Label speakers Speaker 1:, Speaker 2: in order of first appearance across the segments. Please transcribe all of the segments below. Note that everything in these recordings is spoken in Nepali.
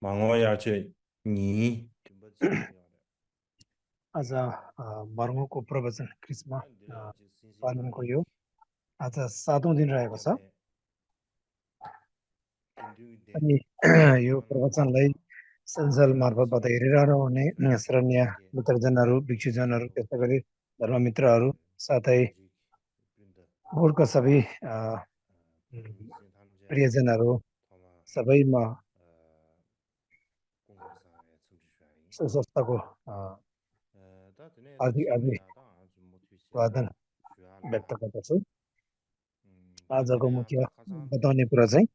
Speaker 1: आज मर्गौँको प्रवचन क्रिस्मा पालनको यो आज 7औं दिन रहेको छ अनि यो प्रवचनलाई सञ्जाल मार्फतबाट हेरिरहनु हुने श्रद्धेय मित्रजनहरू भिक्षुजनहरू त्यसै गरी धर्ममित्रहरू साथै बोर्डका सबै प्रियजनहरू सबैमा संस्थाको हार्दिक अभिवादन व्यक्त गर्दछु। आजको मुख्य बताउने कुरा चाहिँ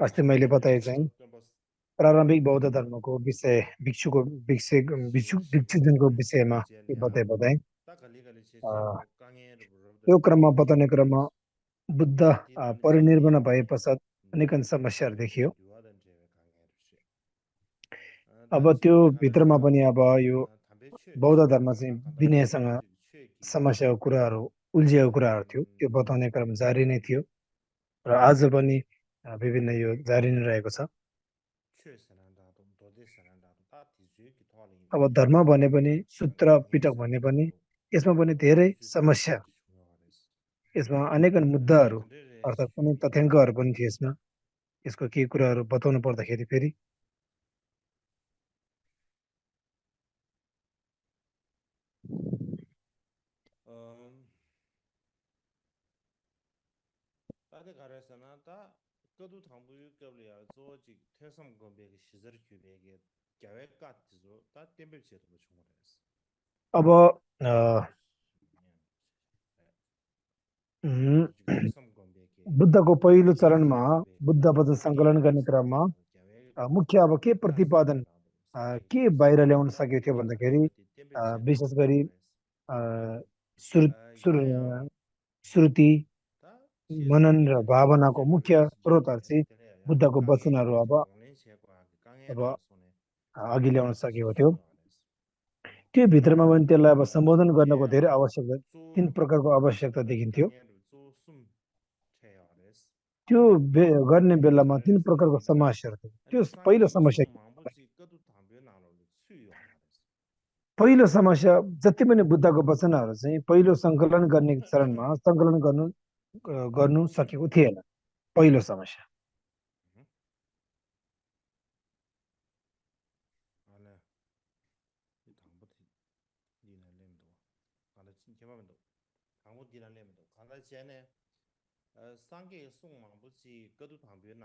Speaker 1: अस्ति मैले बताए चाहिँ प्रारम्भिक बौद्ध धर्मको विषय भिक्षुजनको विषयमा बताएँ। यो क्रममा बताउने क्रममा बुद्ध परिनिर्वाण भए पश्चात अनेकन समस्याहरू देखियो। अब त्यो भित्रमा पनि अब यो बौद्ध धर्म चाहिँ विनयसँग समस्याको कुराहरू उल्झिएको कुराहरू थियो, त्यो बताउने क्रम जारी नै थियो र आज पनि विभिन्न यो जारी नै रहेको छ। अब धर्म भने पनि सूत्र पिटक भने पनि यसमा पनि धेरै समस्या, यसमा अनेक मुद्दाहरू अर्थात् कुनै तथ्याङ्कहरू पनि थिए यसमा। यसको केही कुराहरू बताउनु पर्दाखेरि फेरि अब बुद्धको पहिलो चरणमा बुद्ध वचन सङ्कलन गर्ने क्रममा मुख्य अब के प्रतिपादन के बाहिर ल्याउन सकेको थियो भन्दाखेरि विशेष गरी श्रुति मनन र भावनाको मुख्य स्रोतहरू चाहिँ बुद्धको वचनहरू अब अघि ल्याउन सकेको थियो। त्यो भित्रमा पनि त्यसलाई अब सम्बोधन गर्नको धेरै आवश्यकता, 3 प्रकारको आवश्यकता देखिन्थ्यो। त्यो गर्ने बेलामा 3 प्रकारको समस्याहरू थियो। त्यो पहिलो समस्या जति पनि बुद्धको वचनहरू चाहिँ पहिलो सङ्कलन गर्ने चरणमा सङ्कलन गर्नु सकेको थिएन। पहिलो समस्या।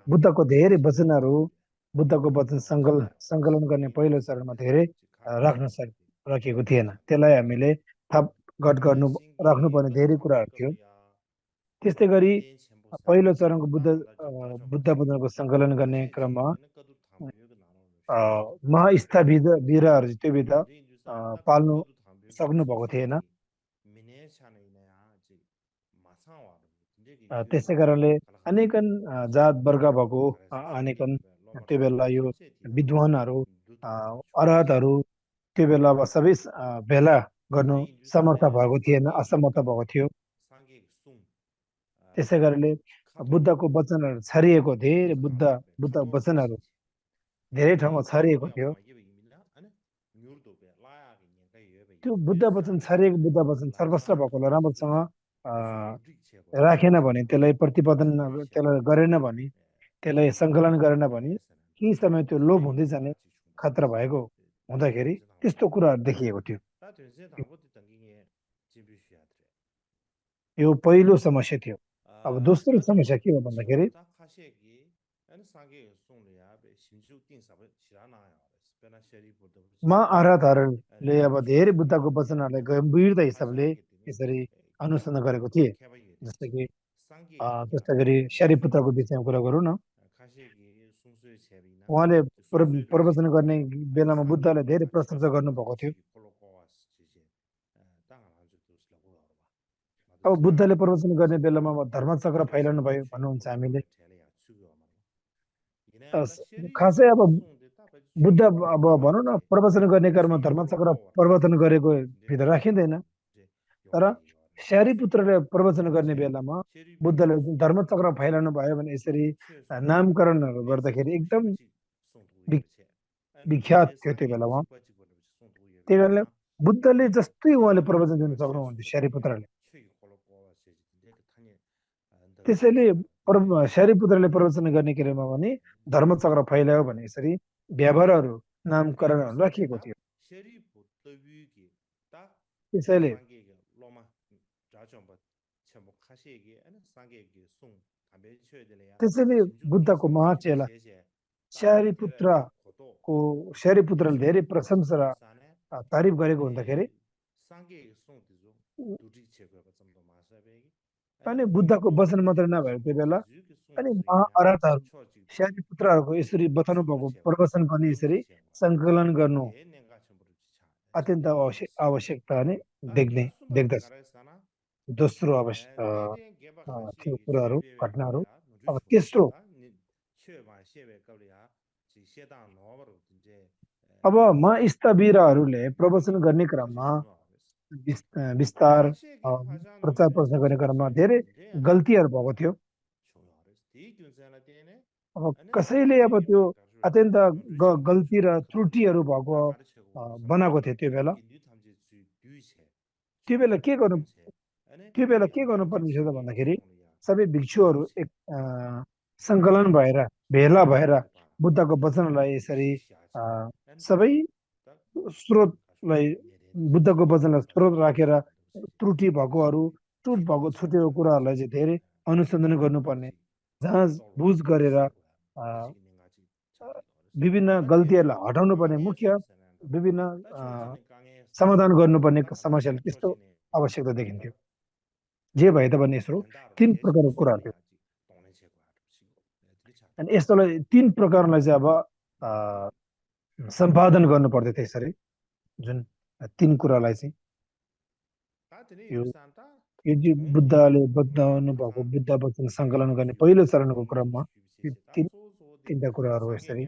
Speaker 1: बुद्धको धेरै वचनहरू बुद्धको वचन सङ्कलन गर्ने पहिलो चरणमा धेरै राखिएको थिएन। त्यसलाई हामीले थप घट राख्नुपर्ने धेरै कुराहरू थियो। त्यस्तै गरी पहिलो चरणको बुद्ध वचनको सङ्कलन गर्ने क्रममा महास्थविरहरू त्यो भित्र पाल्नु सक्नु भएको थिएन। त्यसै कारणले अनेकन जात वर्ग भएको अनेकन त्यो बेला यो विद्वानहरू अरहतहरू त्यो बेला अब सबै भेला गर्नु समर्थ भएको थिएन, असमर्थ भएको थियो। त्यसै कारणले बुद्धको वचनहरू छरिएको, धेरै बुद्ध वचनहरू धेरै ठाउँमा छरिएको थियो। त्यो बुद्ध वचन छरिएको बुद्ध वचन सर्वस्व भएकोलाई राम्रोसँग राखेन भने, त्यसलाई प्रतिपादन त्यसलाई गरेन भने, त्यसलाई सङ्कलन गरेन भने केही समय त्यो लोप हुँदै जाने खतरा भएको हुँदाखेरि त्यस्तो कुराहरू देखिएको थियो। यो पहिलो समस्या थियो। अब दोस्रो समस्या के हो भन्दाखेरि अरहतहरूले अब धेरै बुद्धको वचनहरूलाई गम्भीरता हिसाबले यसरी अनुसन्धान गरेको थिए। जस्तै कि त्यस्तै गरी शरीपुत्रको विषयमा कुरा गरौँ न। उहाँले प्रवचन गर्ने बेलामा बुद्धलाई धेरै प्रशंसा गर्नुभएको थियो। अब बुद्धले प्रवचन गर्ने बेलामा धर्मचक्र फैलाउनु भयो भन्नुहुन्छ हामीले। खासै अब बुद्ध अब भनौँ न प्रवचन गर्ने क्रममा धर्मचक्र प्रवर्तन गरेको भित्र राखिँदैन। तर शरीपुत्रले प्रवचन गर्ने बेलामा बुद्धले धर्मचक्र फैलाउनु भयो भने यसरी नामकरणहरू गर्दाखेरि एकदम विख्यात थियो त्यो बेलामा। त्यही कारणले बुद्धले जस्तै उहाँले प्रवचन दिन सक्नुहुन्थ्यो शरीपुत्रले। त्यसैले शरीपुत्रले प्रवचन गर्ने क्रममा भने धर्मचक्र फैलायो भने यसरी व्यवहारहरू नामकरणहरू राखिएको थियो। त्यसैले बुद्धको महाचेला शरीपुत्रले धेरै प्रशंसा र तारिफ गरेको हुँदाखेरि अनि बुद्धको वचन मात्र नभएर त्यो बेला अनि महाअरहतहरू शरीपुत्रहरूको यसरी बताउनु भएको प्रवचन पनि यसरी सङ्कलन गर्नु अत्यन्त आवश्यकता नै देख्दछ। दोस्रो त्यो कुराहरू घटनाहरू। अब तेस्रो अब महास्थवीरहरूले प्रवचन गर्ने क्रममा विस्तार प्रचार प्रसार गर्ने क्रममा धेरै गल्तीहरू भएको थियो। अब कसैले अब त्यो अत्यन्त गल्ती र त्रुटिहरू भएको बनाएको थियो। त्यो बेला के गर्नुपर्ने थियो त भन्दाखेरि सबै भिक्षुहरू एक सङ्कलन भएर भेला भएर बुद्धको वचनलाई यसरी सबै स्रोतलाई बुद्धको वचनलाई स्रोत राखेर त्रुटि भएकोहरू छुटेको कुराहरूलाई चाहिँ धेरै अनुसन्धान गर्नुपर्ने, जाँच बुझ गरेर विभिन्न गल्तीहरूलाई हटाउनु पर्ने, मुख्य विभिन्न समाधान गर्नुपर्ने समस्याले त्यस्तो आवश्यकता देखिन्थ्यो। जे भए तापनि यसो 3 प्रकारको कुराहरू थियो। अनि यस्तोलाई 3 प्रकारलाई चाहिँ अब सम्पादन गर्नु पर्दै थियो। यसरी जुन 3 कुरालाई चाहिँ यो बुद्धले बताउनु भएको बुद्ध वचन सङ्कलन गर्ने पहिलो चरणको क्रममा तीनटा कुराहरू यसरी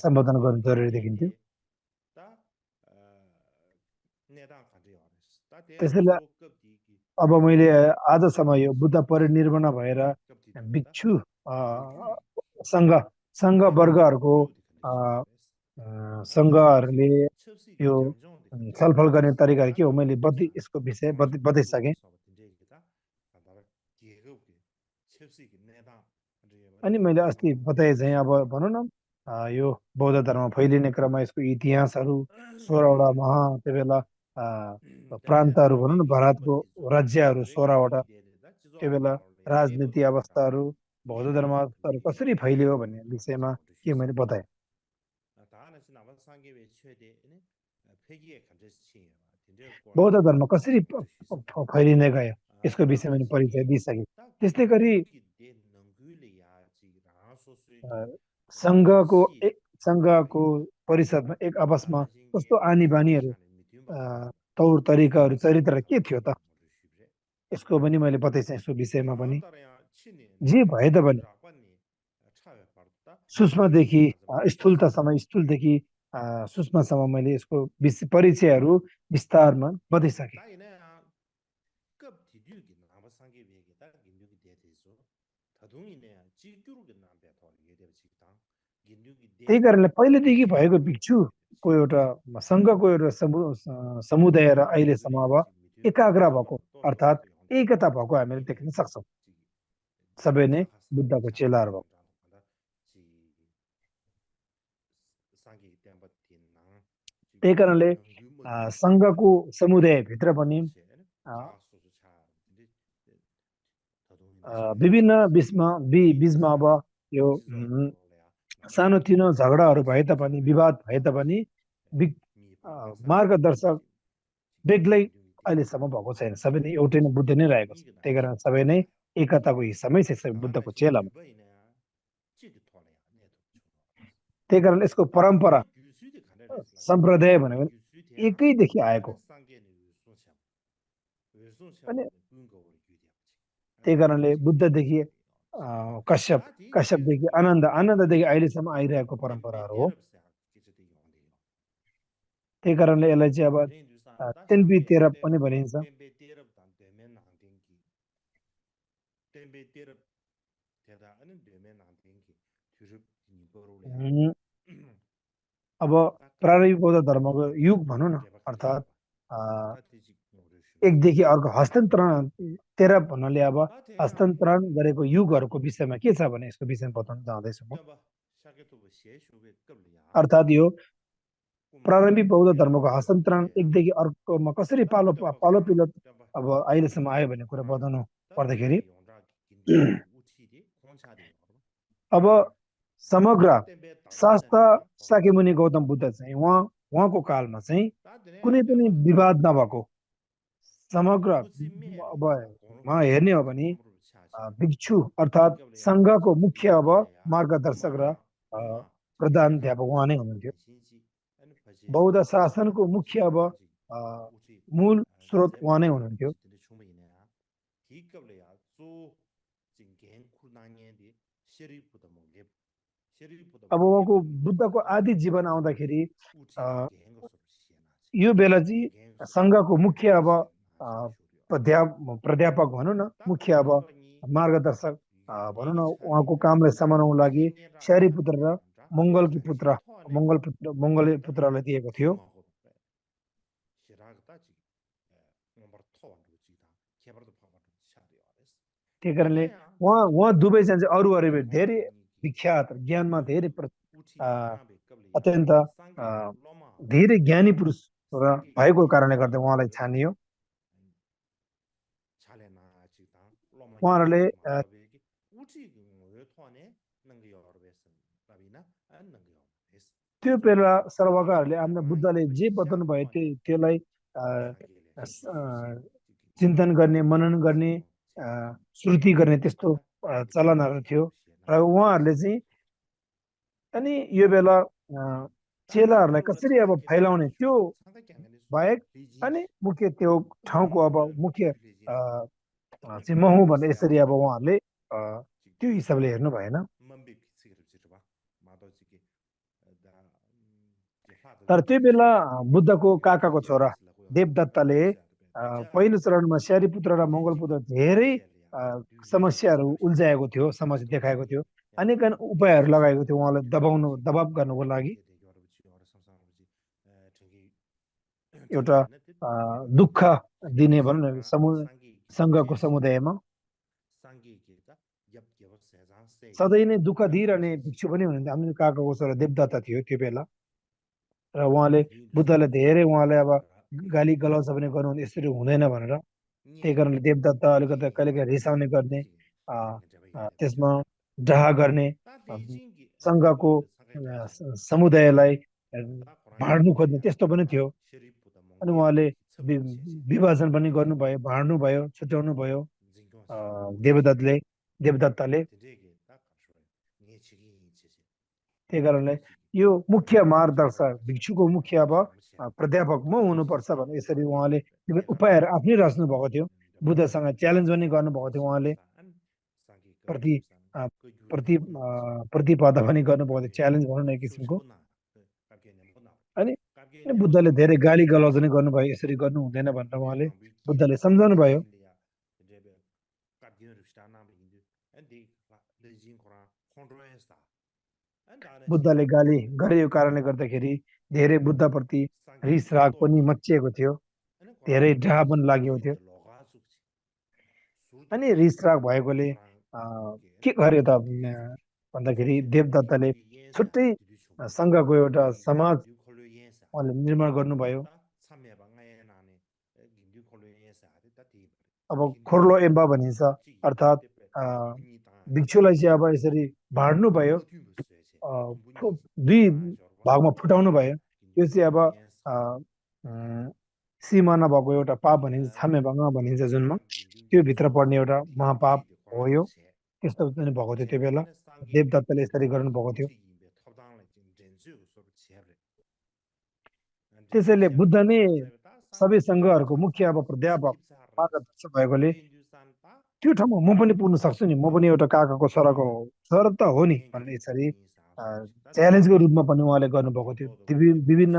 Speaker 1: सम्पादन गर्नु जरुरी देखिन्थ्यो। त्यसैले अब मैले आजसम्म यो बुद्ध परिनिर्वाण भएर भिक्षु सङ्घ वर्गहरूको सङ्घहरूले यो छलफल गर्ने तरिकाहरू के हो मैले यसको विषय बताइसकेँ। अनि मैले अस्ति बताए चाहिँ अब भनौँ न यो बौद्ध धर्म फैलिने क्रममा यसको इतिहासहरू 16वटा त्यो बेला प्रान्तहरू भनौँ न, भारतको राज्यहरू 16वटा, त्यो बेला राजनीति अवस्थाहरू बौद्ध धर्महरू कसरी फैलियो भन्ने विषयमा के मैले बताएँ। बौद्ध धर्म कसरी फैलिँदै गयो यसको विषयमा परिचय दिइसके। त्यस्तै गरी सङ्घको परिषदमा एक आपसमा कस्तो आनी बानीहरू तौर तरिकाहरू चरित्र के थियो त यसको पनि मैले बताइसकेँ। यसको विषयमा पनि जे भए तापनि सूक्ष्मदेखि स्थूलतासम्म, स्थूलदेखि सूक्ष्मसम्म मैले यसको परिचयहरू विस्तारमा बताइसकेँ। त्यही कारणले पहिलेदेखि भएको भिक्षुको एउटा सङ्घको एउटा समुदाय र अहिलेसम्म अब एकाग्र भएको अर्थात् एकता भएको हामीले देख्न सक्छौँ। सबै नै बुद्धको चेलाहरू भएको। त्यही कारणले सङ्घको समुदायभित्र पनि विभिन्न बिचमा अब यो सानोतिनो झगडाहरू भए तापनि, विवाद भए तापनि मार्गदर्शक बेग्लै अहिलेसम्म भएको छैन। सबै नै एउटै नै बुद्ध नै रहेको छ। त्यही कारण सबै नै एकताको हिस्सामै छ बुद्धको चेलामा। त्यही कारण यसको परम्परा सम्प्रदाय भनेको एकैदेखि आएको। अनि त्यही कारणले बुद्धदेखि कश्यपदेखि आनन्ददेखि अहिलेसम्म आइरहेको परम्पराहरू हो। त्यही कारणले यसलाई चाहिँ अब तेन्पी तेह्र पनि भनिन्छ। उम्, अब प्रारम्भिक बौद्ध धर्मको युग भनौँ न, अर्थात् अ, एकदेखि अर्को हस्तान्तरण, तेह्र भन्नाले अब हस्तान्तरण गरेको युगहरूको विषयमा के छ भने यसको विषयमा बताउन चाहँदैछु म। अर्थात् यो प्रारम्भिक बौद्ध धर्मको हस्तान्तरण एकदेखि अर्कोमा कसरी पालो पालो पिलो अब अहिलेसम्म आयो भन्ने कुरा बताउनु पर्दाखेरि अब समग्र शास्त्र शाक्यमुनि गौतम बुद्ध चाहिँ उहाँको कालमा चाहिँ कुनै पनि विवाद नभएको समग्र अब हेर्ने हो भने भिक्षु अर्थात् सङ्घको मुख्य अब मार्गदर्शक र प्रधानाध्यापक उहाँ नै हुनुहुन्थ्यो। बौद्ध शासनको मुख्य अब मूल स्रोत उहाँ नै हुनुहुन्थ्यो। अब उहाँको बुद्धको आदि जीवन आउँदाखेरि यो बेला चाहिँ सङ्घको मुख्य अब प्राध्यापक भनौँ न, मुख्य अब मार्गदर्शक भनौँ न, उहाँको कामलाई सम्हाल्नको लागि शरीपुत्र र मङ्गलकी पुत्र मङ्गल पुत्रलाई दिएको थियो। त्यही कारणले उहाँ दुवैजना चाहिँ अरू अरू धेरै विख्यात ज्ञानमा धेरै अत्यन्त धेरै ज्ञानी पुरुष र भएको कारणले गर्दा उहाँलाई छानियो। उहाँहरूले त्यो बेला सर्वकाहरूले आफ्नो बुद्धले जे बताउनु भयो त्यसलाई चिन्तन गर्ने, मनन गर्ने, श्रुति गर्ने त्यस्तो चलनहरू थियो। र उहाँहरूले चाहिँ अनि यो बेला चेलाहरूलाई कसरी अब फैलाउने त्यो बाहेक अनि मुख्य त्यो ठाउँको अब मुख्य चाहिँ म हुँ भनेर यसरी अब उहाँहरूले त्यो हिसाबले हेर्नु भएन। तर त्यो बेला बुद्धको काकाको छोरा देवदत्तले पहिलो चरणमा शरीपुत्र र मङ्गलपुत्र धेरै समस्याहरू उल्झाएको थियो, समस्या देखाएको थियो, अनेक उपायहरू लगाएको थियो उहाँलाई दबाव गर्नुको लागि। एउटा दुःख दिने भनौँ न सङ्घको समुदायमा सधैँ नै दुःख दिइरहने भिक्षु पनि हुनुहुन्थ्यो। आफ्नो काकाको छोरा देवदत्त थियो त्यो बेला। र उहाँले बुद्धलाई धेरै उहाँलाई अब गाली गलौज पनि गर्नुहुन्थ्यो, यसरी हुँदैन भनेर। त्यही कारणले देवदत्त अलिकति कहिलेकाहीँ रिसाउने गर्ने, त्यसमा डाहा गर्ने, सङ्घको समुदायलाई भाँड्नु खोज्ने त्यस्तो पनि थियो। अनि उहाँले विभाजन पनि गर्नुभयो, भाँड्नु भयो, छुट्याउनु भयो देवदत्तले। त्यही कारणले यो मुख्य मार्गदर्शक भिक्षुको मुख्य अब प्राध्यापक म हुनुपर्छ भने यसरी उहाँले उपायहरू आफ्नै रच्नु भएको थियो। बुद्धसँग च्यालेन्ज पनि गर्नुभएको थियो उहाँले, प्रतिपदा पनि गर्नुभएको थियो, च्यालेन्ज भनौँ न एक किसिमको। अनि बुद्धले धेरै गाली गलौज पनि गर्नुभयो, यसरी गर्नु हुँदैन भनेर उहाँले बुद्धले सम्झाउनु भयो। बुद्धले गाली गरेको कारणले गर्दाखेरि धेरै बुद्धप्रति रिस राग पनि मच्चिएको थियो, धेरै डाहा पनि लागेको थियो। अनि रिस राग भएकोले के गर्यो त भन्दाखेरि देवदत्तले छुट्टै सङ्घको एउटा समाज उहाँले निर्माण गर्नुभयो। अब खोर्लो एम्बा भनिन्छ, अर्थात् भिक्षुलाई चाहिँ अब यसरी भाँड्नु भयो, दुई भागमा फुटाउनु भयो। यो चाहिँ अब सिमाना भएको एउटा पाप भनिन्छ, छामेबाङ भनिन्छ जुनमा, त्यो भित्र पर्ने एउटा महापाप हो यो। त्यस्तो पनि भएको थियो त्यो बेला, देवदत्तले यसरी गर्नुभएको थियो। त्यसैले बुद्ध नै सबै सङ्घहरूको मुख्य अब प्राध्यापक मार्गदर्शक भएकोले त्यो ठाउँमा म पनि पुग्न सक्छु नि, म पनि एउटा काकाको छोराको छोरा त हो नि भनेर यसरी च्यालेन्जको रूपमा पनि उहाँले गर्नुभएको थियो। विभिन्न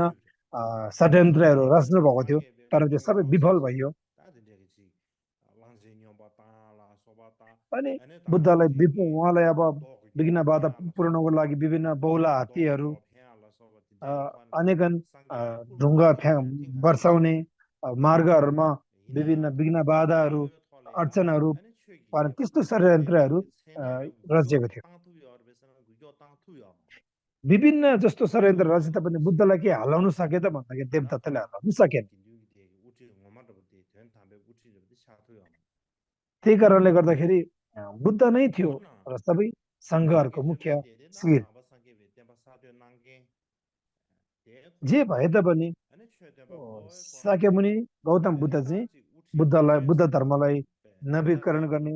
Speaker 1: षड्यन्त्रहरू रच्नु भएको थियो, तर त्यो सबै विफल भयो। अनि बुद्धलाई उहाँलाई अब विघ्न बाधा पुर्याउनको लागि विभिन्न बौला हात्तीहरू अनेकन ढुङ्गा वर्षाउने मार्गहरूमा विभिन्न विघ्न बाधाहरू अडचनहरू त्यस्तो षड्यन्त्रहरू रचिएको थियो विभिन्न जस्तो षड्यन्त्र रचे तापनि बुद्धलाई के हल्लाउन सके त भन्दाखेरि देवदत्तले हल्लाउन सकेन त्यही कारणले गर्दाखेरि बुद्ध नै थियो र सबै सङ्घहरूको मुख्य शिर जे भए तापनि शाक्यमुनि गौतम बुद्ध चाहिँ बुद्ध धर्मलाई नवीकरण गर्ने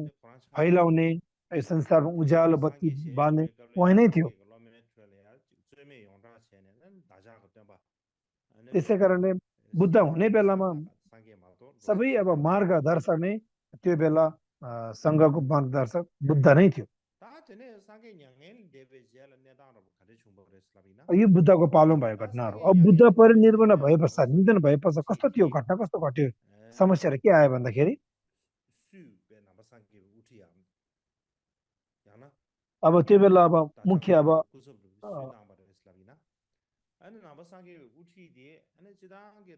Speaker 1: फैलाउने संसारमा उज्यालो बत्ती बाल्ने उहाँ नै थियो त्यसै कारणले बुद्ध हुने बेलामा सबै अब मार्गदर्शक नै त्यो बेला सङ्घको मार्गदर्शक बुद्ध नै थियो यो बुद्धको पालो भएको घटनाहरू अब बुद्ध परिनिर्वाण भए पश्चात निधन भए पश्चात कस्तो थियो घटना कस्तो घट्यो समस्याहरू के आयो भन्दाखेरि अब त्यो बेला अब मुख्य अब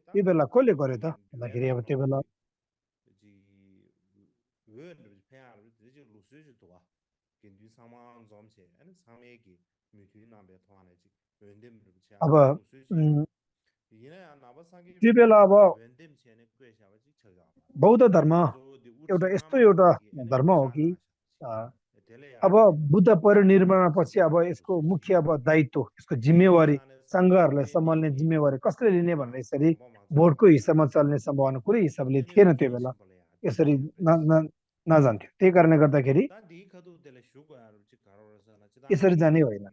Speaker 1: त्यो बेला कसले गर्यो त भन्दाखेरि अब त्यो बेला अब त्यो बेला अब बौद्ध धर्म एउटा धर्म हो कि अब बुद्ध परिनिर्वाण पछि अब यसको मुख्य अब दायित्व यसको जिम्मेवारी सङ्घहरूलाई सम्हाल्ने जिम्मेवारी कसले लिने भनेर यसरी भोटको हिसाबमा चल्ने सम्भावना कुनै हिसाबले थिएन त्यो बेला यसरी नजान्थ्यो त्यही कारणले गर्दाखेरि यसरी जाने होइन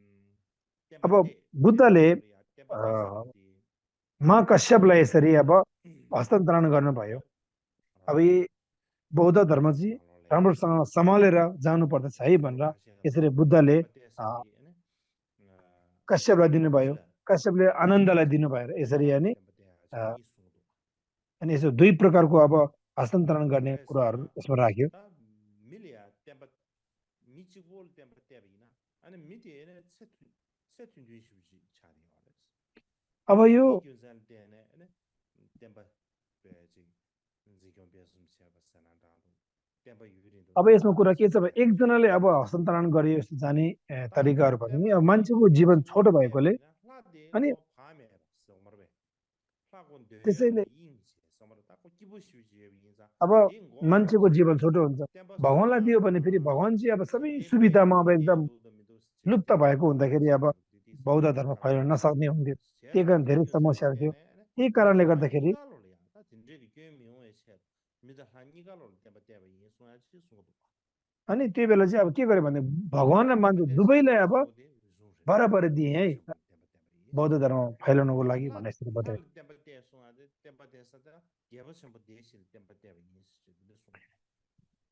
Speaker 1: अब बुद्धले महाकश्यपलाई यसरी अब हस्तान्तरण गर्नुभयो अब यी बौद्ध धर्म चाहिँ राम्रोसँग सम्हालेर जानु पर्दछ है भनेर यसरी बुद्धले कश्यपलाई दिनुभयो कश्यपले आनन्दलाई दिनुभयो यसरी अनि यसो दुई प्रकारको अब हस्तान्तरण गर्ने कुराहरू यसमा राख्यो अब यो अब यसमा कुरा के छ भने एकजनाले अब हस्तान्तरण गरियो यस्तो जाने तरिकाहरू भने अब मान्छेको जीवन छोटो भएकोले अनि त्यसैले अब मान्छेको जीवन छोटो हुन्छ भगवान्लाई दियो भने फेरि भगवान् चाहिँ अब सबै सुविधामा अब एकदम लुप्त भएको हुँदाखेरि अब बौद्ध धर्म फैलिन नसक्ने हुन्थ्यो त्यही कारण धेरै समस्याहरू थियो त्यही कारणले गर्दाखेरि अनि त्यो बेला चाहिँ अब के गर्यो भने भगवान् र मान्छे दुवैलाई अब बराबरी दिए है बौद्ध धर्म फैलाउनको लागि भनेर यसरी बताए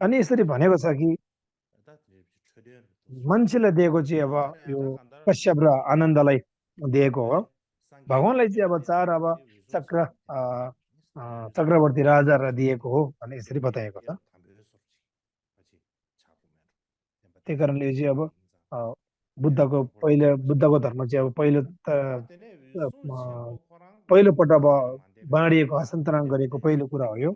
Speaker 1: अनि यसरी भनेको छ कि मान्छेलाई दिएको चाहिँ अब यो कश्यप र आनन्दलाई दिएको हो भगवान्लाई चाहिँ अब चार अब चक्रवर्ती राजालाई दिएको हो भने यसरी बताएको छ त्यही कारणले चाहिँ अब बुद्धको धर्म चाहिँ अब पहिलोपल्ट अब बाँडिएको हस्तान्तरण गरेको पहिलो कुरा हो यो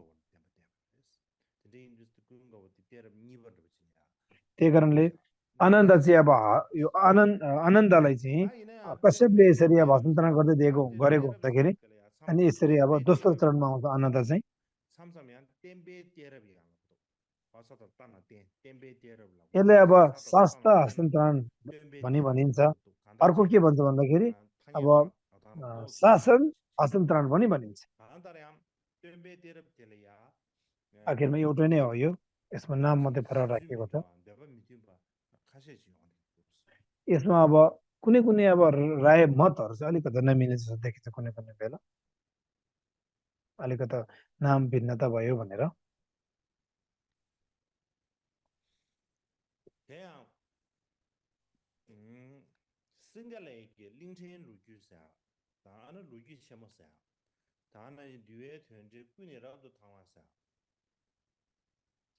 Speaker 1: त्यही कारणले आनन्द चाहिँ अब यो आनन्दलाई चाहिँ कश्यपले यसरी अब हस्तान्तरण गर्दै गरेको हुँदाखेरि अनि यसरी अब दोस्रो चरणमा आउँछ आनन्द चाहिँ यसलाई अब शास्त्र हस्तान्तरण भनिन्छ अर्को के भन्छ भन्दाखेरि अब शासन हस्तान्तरण पनि भनिन्छ आखिरमा एउटै नै हो यो यसमा नाम मात्रै फरक राखिएको छ यसमा अब कुनै कुनै अब राय मतहरू चाहिँ अलिकति नमिल्ने जस्तो देखिन्छ कुनै कुनै बेला अलिकति नाम भिन्नता भयो भनेर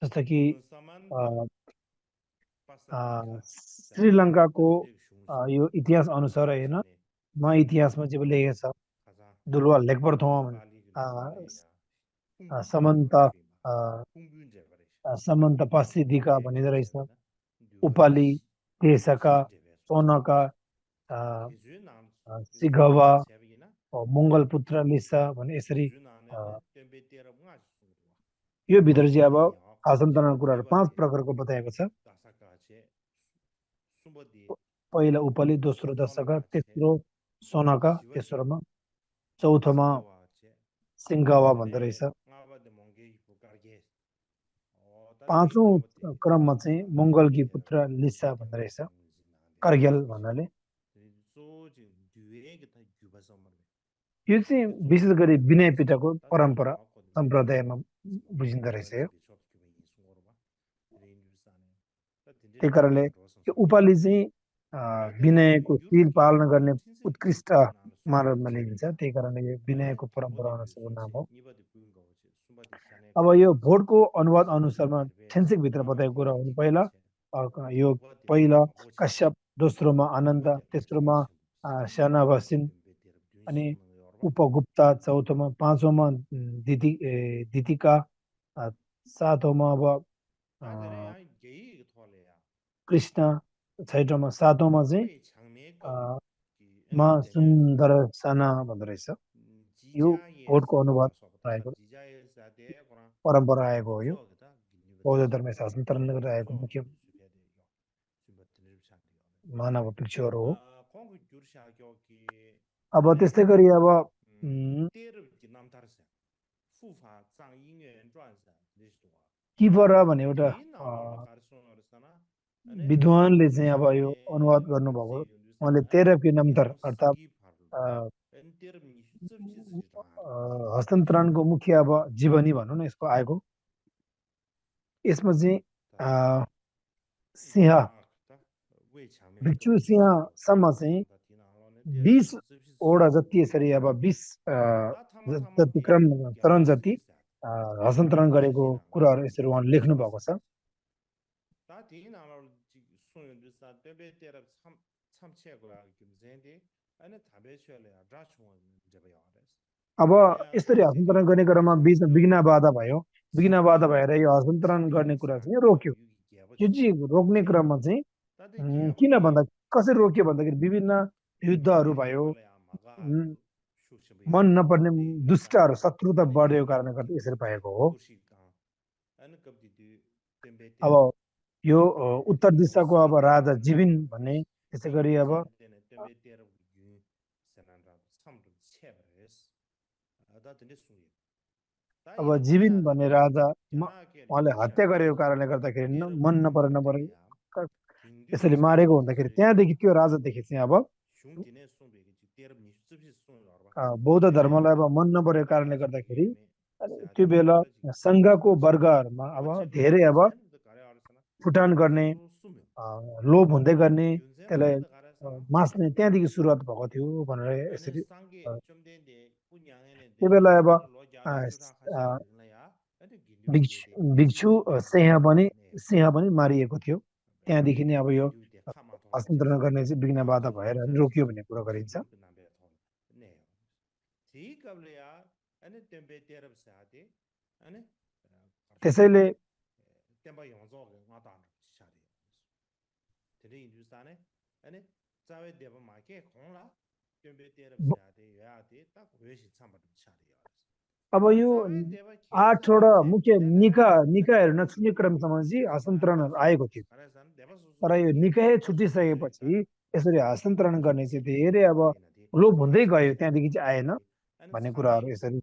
Speaker 1: जस्तो कि श्रीलङ्काको यो इतिहास अनुसार होइन म इतिहासमा चाहिँ लेखेको छ दुलवा लेखपरथोमा समन्त समन्त पासिदिका भनिँदो रहेछ उपाली तेसका सोनका सिगवा मङ्गलपुत्र लिसा भने यसरी यो भित्र चाहिँ अब आसन्तरणको कुराहरू 5 प्रकारको बताएको छ। पहिला उपाली, दोस्रो दशका, तेस्रो सोनका, तेस्रोमा, चौथोमा सिङ्गवा भन्दो रहेछ, पाँचौँ क्रममा चाहिँ मङ्गलकी पुत्र लिसा भन्दो रहेछ, कार्गेल भन्नाले। यो चाहिँ विशेष गरी विनय पिताको परम्परा सम्प्रदायमा बुझिँदो रहेछ यो। त्यही कारणले यो उपालि चाहिँ विनयको शील पालना गर्ने उत्कृष्ट मानवमा लिइन्छ, त्यही कारणले यो विनयको परम्परा अनुसारको नाम हो। अब यो भोटको अनुवाद अनुसारमा ठेन्सेकभित्र बताएको कुरा हो भने पहिला कश्यप, दोस्रोमा आनन्द, तेस्रोमा सेनावासिन, अनि उपगुप्ता चौथोमा, पाँचौँमा दितिका, सातौँमा अब कृष्ण, छैटौँमा, सातौँमा चाहिँ मा सुन्दर साना भन्दो रहेछ। यो भोटको अनुवाद आएको परम्परा आएको हो। यो बौद्ध धर्म शासनतरण गरेर आएको मुख्य मानव भिक्षुहरू हो। अब त्यस्तै गरी अब किफरा भन्ने एउटा विद्वानले चाहिँ अब यो अनुवाद गर्नुभएको, उहाँले 13 किलोमिटर अर्थात् हस्तान्तरणको मुख्य अब जीवनी भनौँ न यसको आएको। यसमा चाहिँ सिंह भिक्षु सिंहसम्म चाहिँ 20वटा जति यसरी अब 20 जति क्रम चरण जति हस्तान्तरण गरेको कुराहरू यसरी उहाँले लेख्नु भएको छ। अब यसरी हस्तान्तरण गर्ने क्रममा बिचमा विघ्न बाधा भयो, विघ्न बाधा भएर यो हस्तान्तरण गर्ने कुरा चाहिँ रोक्यो। यो चाहिँ रोक्ने क्रममा चाहिँ किन भन्दा कसरी रोक्यो भन्दाखेरि विभिन्न युद्धहरू भयो, मन नपर्ने दुष्टहरू शत्रुता बढेको कारणले गर्दा यसरी भएको हो। अब यो उत्तर दिशाको अब राजा जिबिन भन्ने, त्यसै गरी अब जिबिन भन्ने राजा उहाँले हत्या गरेको कारणले गर्दाखेरि मन नपरे यसरी मारेको हुँदाखेरि त्यहाँदेखि त्यो राजादेखि चाहिँ अब बौद्ध धर्मलाई अब मन नपरेको कारणले गर्दाखेरि त्यो बेला सङ्घको वर्गहरूमा अब धेरै अब फुटान गर्ने, लोभ हुँदै गर्ने, त्यसलाई मास्ने त्यहाँदेखि सुरुवात भएको थियो भनेर यसरी। त्यो बेला अब भिक्षु सिंह पनि मारिएको थियो। त्यहाँदेखि नै अब यो हस्तान्तरण गर्ने चाहिँ विघ्न बाधा भएर रोकियो भन्ने कुरा गरिन्छ। त्यसैले अब यो 8वटा मुख्य निकायहरू नछुट्ने क्रमसम्म चाहिँ हस्तान्तरणहरू आएको थियो। तर यो निकाय छुटिसकेपछि यसरी हस्तान्तरण गर्ने चाहिँ धेरै अब लोप हुँदै गयो, त्यहाँदेखि चाहिँ आएन भन्ने कुराहरू यसरी।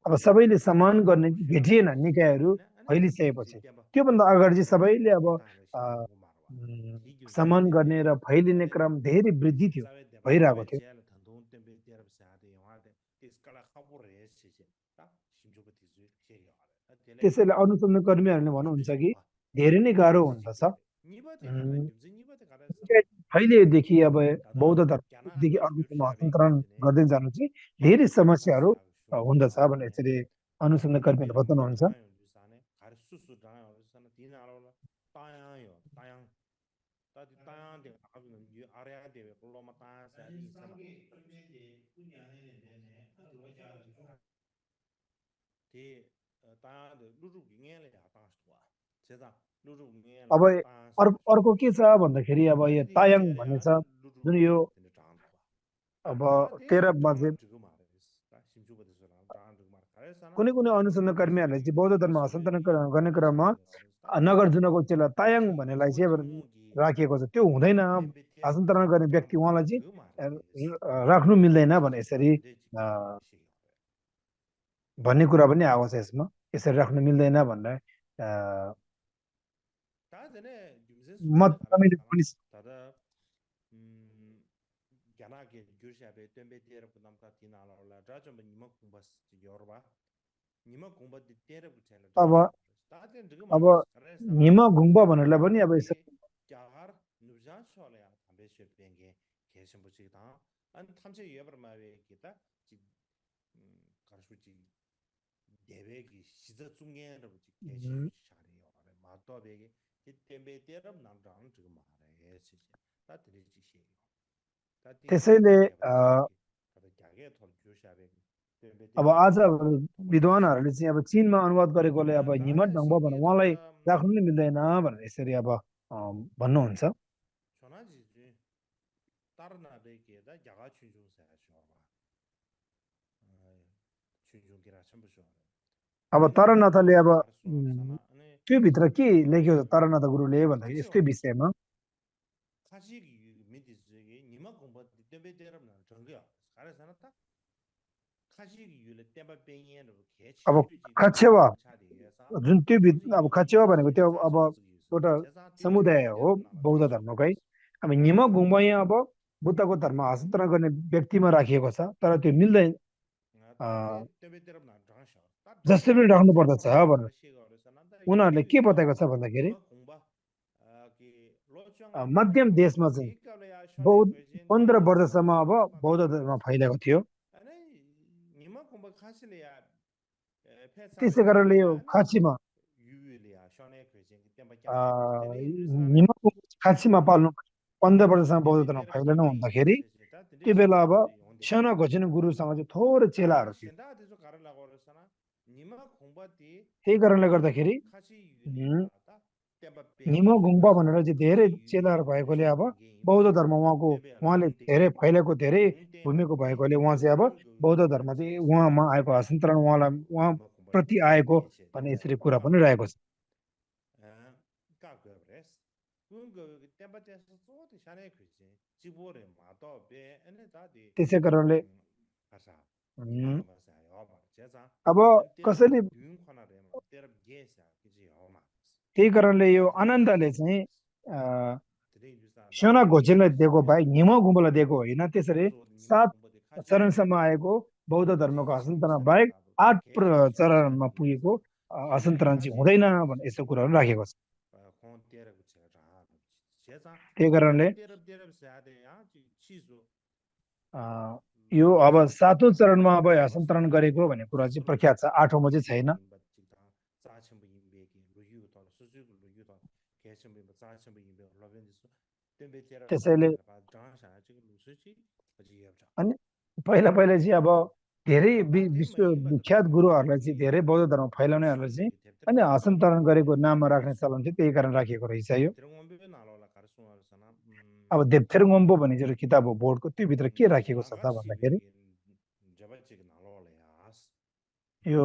Speaker 1: अब सबैले सम्मान गर्ने भेटिएन निकायहरू फैलिसकेपछि। त्योभन्दा अगाडि चाहिँ सबैले अब सम्मान गर्ने र फैलिने क्रम धेरै वृद्धि थियो, भइरहेको थियो। त्यसैले अनुसन्धान कर्मीहरूले भन्नुहुन्छ कि धेरै नै गाह्रो हुँदछ फैलिएदेखि अब बौद्ध धर्मदेखि अर्कोमा हस्तान्तरण गर्दै जानु चाहिँ धेरै समस्याहरू हुँदछ भनेर यसरी अनुसन्धान कर्मीहरूले बताउनुहुन्छ।
Speaker 2: तायायो तायाङ ताति तायाङ दे अब यो आर्या दे लो मा ता सा दी sama ते तायाङ दे लुरु गिङे ले या ता स्वा 제자 लुरु गिङे
Speaker 1: अब
Speaker 2: ले ता सा
Speaker 1: अर्को के छ भन्दाखेरि अब यो तायाङ भन्ने छ जुन यो अब तेह्रमा चाहिँ कुनै कुनै अनुसन्धानकर्मीहरूले चाहिँ बौद्ध धर्म हस्तान्तरण गर्ने क्रममा नगर जुनको चेला तायाङ भन्नेलाई चाहिँ राखिएको छ त्यो हुँदैन हस्तान्तरण गर्ने व्यक्ति उहाँलाई चाहिँ राख्नु मिल्दैन भने यसरी भन्ने कुरा पनि आएको छ यसमा यसरी राख्नु मिल्दैन भनेर मत पनि
Speaker 2: Ganage Gushabe, Tembe Dera Pudamta Tinala, Raja Nima Kumbas Yorba, Nima Kumba de Dera Butela.
Speaker 1: अब निमा गुम्बा भनेरलाई पनि अब
Speaker 2: Jahar Nuzan Solia, Ambassador Penge, Kesam Busita, and Tamse Yabramawe Kita, Karsuchi Devegi, Sizatsungan of Kesam Shari or Matobegi, Tembe Dera Namdan to Mare, that is she.
Speaker 1: त्यसैले अब आज विद्वानहरूले चाहिँ अब चीनमा अनुवाद गरेकोले अब निमट ढङ्ग भनेर उहाँलाई राख्नु नै मिल्दैन भनेर यसरी अब भन्नुहुन्छ अब तरनाथले अब त्यो भित्र के लेख्यो तरनाथ गुरुले भन्दाखेरि यस्तै विषयमा अब खचेवा जुन त्यो अब खचेवा भनेको त्यो अब एउटा समुदाय हो बौद्ध धर्मको है अब निमा गुम्बा यहाँ अब बुद्धको धर्म हस्तान्तरण गर्ने व्यक्तिमा राखिएको छ तर त्यो मिल्दैन जसरी पनि राख्नु पर्दछ भनेर उनीहरूले के बताएको छ भन्दाखेरि मध्यम देशमा चाहिँ 15 वर्षसम्म अब बौद्ध धर्म फैलिएको थियो त्यसै कारणले यो खाँचीमा खाँचीमा पाल्नु 15 वर्षसम्म बौद्ध धर्म फैलिनु हुँदाखेरि त्यो बेला अब सानो घोषिनु गुरुसँग चाहिँ थोरै चेलाहरू थियो त्यही कारणले गर्दाखेरि निमा गुम्बा भनेर चाहिँ धेरै चेलाहरू भएकोले अब बौद्ध धर्म उहाँले धेरै फैलेको धेरै भूमिको भएकोले उहाँ चाहिँ अब बौद्ध धर्म चाहिँ उहाँमा आएको हस्तान्तरण उहाँ प्रति आएको भन्ने यसरी कुरा पनि रहेको छ त्यसै कारणले अब कसैले त्यही कारणले यो आनन्दले चाहिँ सोना घोचेलाई दिएको बाहेक निमा गुम्बालाई दिएको होइन त्यसरी 7 चरणसम्म आएको बौद्ध धर्मको हस्तान्तरण बाहेक 8 चरणमा पुगेको हस्तान्तरण चाहिँ हुँदैन भन्ने यस्तो कुराहरू राखेको छ त्यही कारणले यो अब 7औं चरणमा अब हस्तान्तरण गरेको भन्ने कुरा चाहिँ प्रख्यात छ 8औंमा चाहिँ छैन त्यसैले अनि पहिला चाहिँ अब धेरै विश्वविख्यात गुरुहरूलाई चाहिँ धेरै बौद्ध धर्म फैलाउनेहरूलाई चाहिँ अनि हस्तान्तरण गरेको नाममा राख्ने चलन चाहिँ त्यही कारण राखिएको रहेछ यो अब देवथेरगोम्बो भन्ने जुन किताब हो बोर्डको त्यो भित्र के राखिएको छ त भन्दाखेरि यो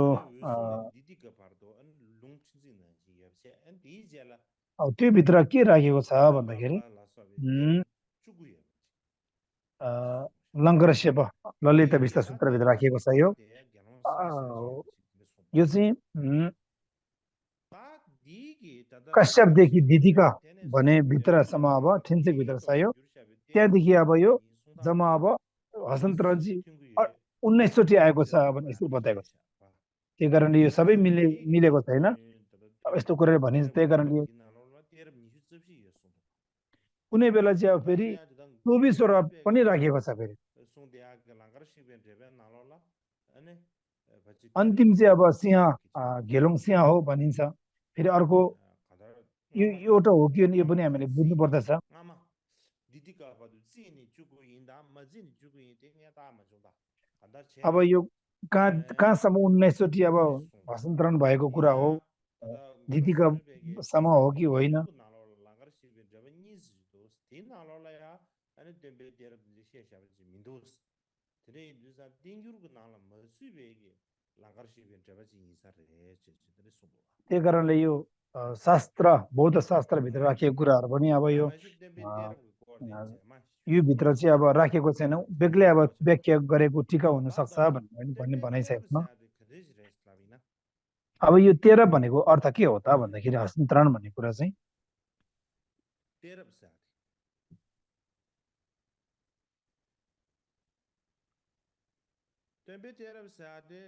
Speaker 1: अब त्यो भित्र के राखिएको छ भन्दाखेरि लङ्करसेप ललित विस्ता सूत्रभित्र राखिएको छ यो चाहिँ कश्यपदेखि दिदीका भने भित्रसम्म अब ठिन्चेक भित्र छ यो त्यहाँदेखि अब यो जम्मा अब हस्तान्तरण चाहिँ 19 चोटि आएको छ भने यसो बताएको छ त्यही कारणले यो सबै मिलेको छैन यस्तो कुराले भनिन्छ त्यही कारणले कुनै बेला चाहिँ अब फेरि 24वटा पनि राखिएको छ फेरि अन्तिम चाहिँ अब सिंह घेलुङ सिंह हो भनिन्छ फेरि अर्को यो एउटा हो कि यो पनि हामीले बुझ्नु पर्दछ।
Speaker 2: आमा दिदीका बादु जिनी जुगु इंदा मजिन जुगु इंदे या ता मजुदा खदा छे
Speaker 1: अब यो कहाँ कहाँसम्म 19चोटि अब
Speaker 2: खदे सुंदा
Speaker 1: भाषान्तरण भएको कुरा
Speaker 2: इना
Speaker 1: हो,
Speaker 2: खदा
Speaker 1: दिदीका
Speaker 2: गबसुल बेगे
Speaker 1: सम हो कि
Speaker 2: खपा
Speaker 1: होइन।
Speaker 2: दुगु नालो लागर सिबे जब निज दोस तीन नालो ला या अनि देबे देर दिशे शाबे मिदोस तेरे दुसा दिंगुरु नाला मसु बेगे लागर सिबे जब इंसा रे चे तेरे सुबो
Speaker 1: त्यही कारणले यो शास्त्र बौद्ध शास्त्रभित्र राखिएको कुराहरू पनि अब यो
Speaker 2: आमा सु देबे देर को दिन
Speaker 1: अ,
Speaker 2: छे मा
Speaker 1: यो भित्र चाहिँ अब राखेको छैन, बेग्लै अब व्याख्या गरेको टिका हुन
Speaker 2: दा
Speaker 1: सक्छ
Speaker 2: दा
Speaker 1: भन्ने भनाइ छ
Speaker 2: देर से
Speaker 1: यसमा।
Speaker 2: आदि खदेज रेस लाविना
Speaker 1: अब यो 13 भनेको अर्थ के हो त भन्दाखेरि हस्तान्तरण भन्ने कुरा चाहिँ
Speaker 2: तेरब से आदि देबे तेरब से आदि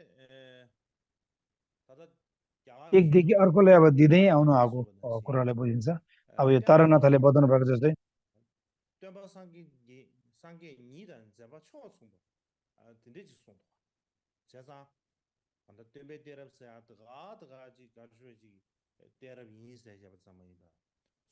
Speaker 2: तदा क्या
Speaker 1: एकदेखि
Speaker 2: सुयो
Speaker 1: अर्कोलाई अब दिँदै
Speaker 2: तारा
Speaker 1: आउनु
Speaker 2: तारा
Speaker 1: आएको
Speaker 2: सुबह दसी
Speaker 1: कुरालाई बुझिन्छ। अब यो
Speaker 2: देबा
Speaker 1: तारानाथले
Speaker 2: चोंग
Speaker 1: बताउनु भएको जस्तै
Speaker 2: देबा सांगे निदन देबा चो सुंग तिंदे जी सुंग जैसा अन्त देबे तेरब से आदि गा जी गाजु जी तेरब यहीं से जब समय दा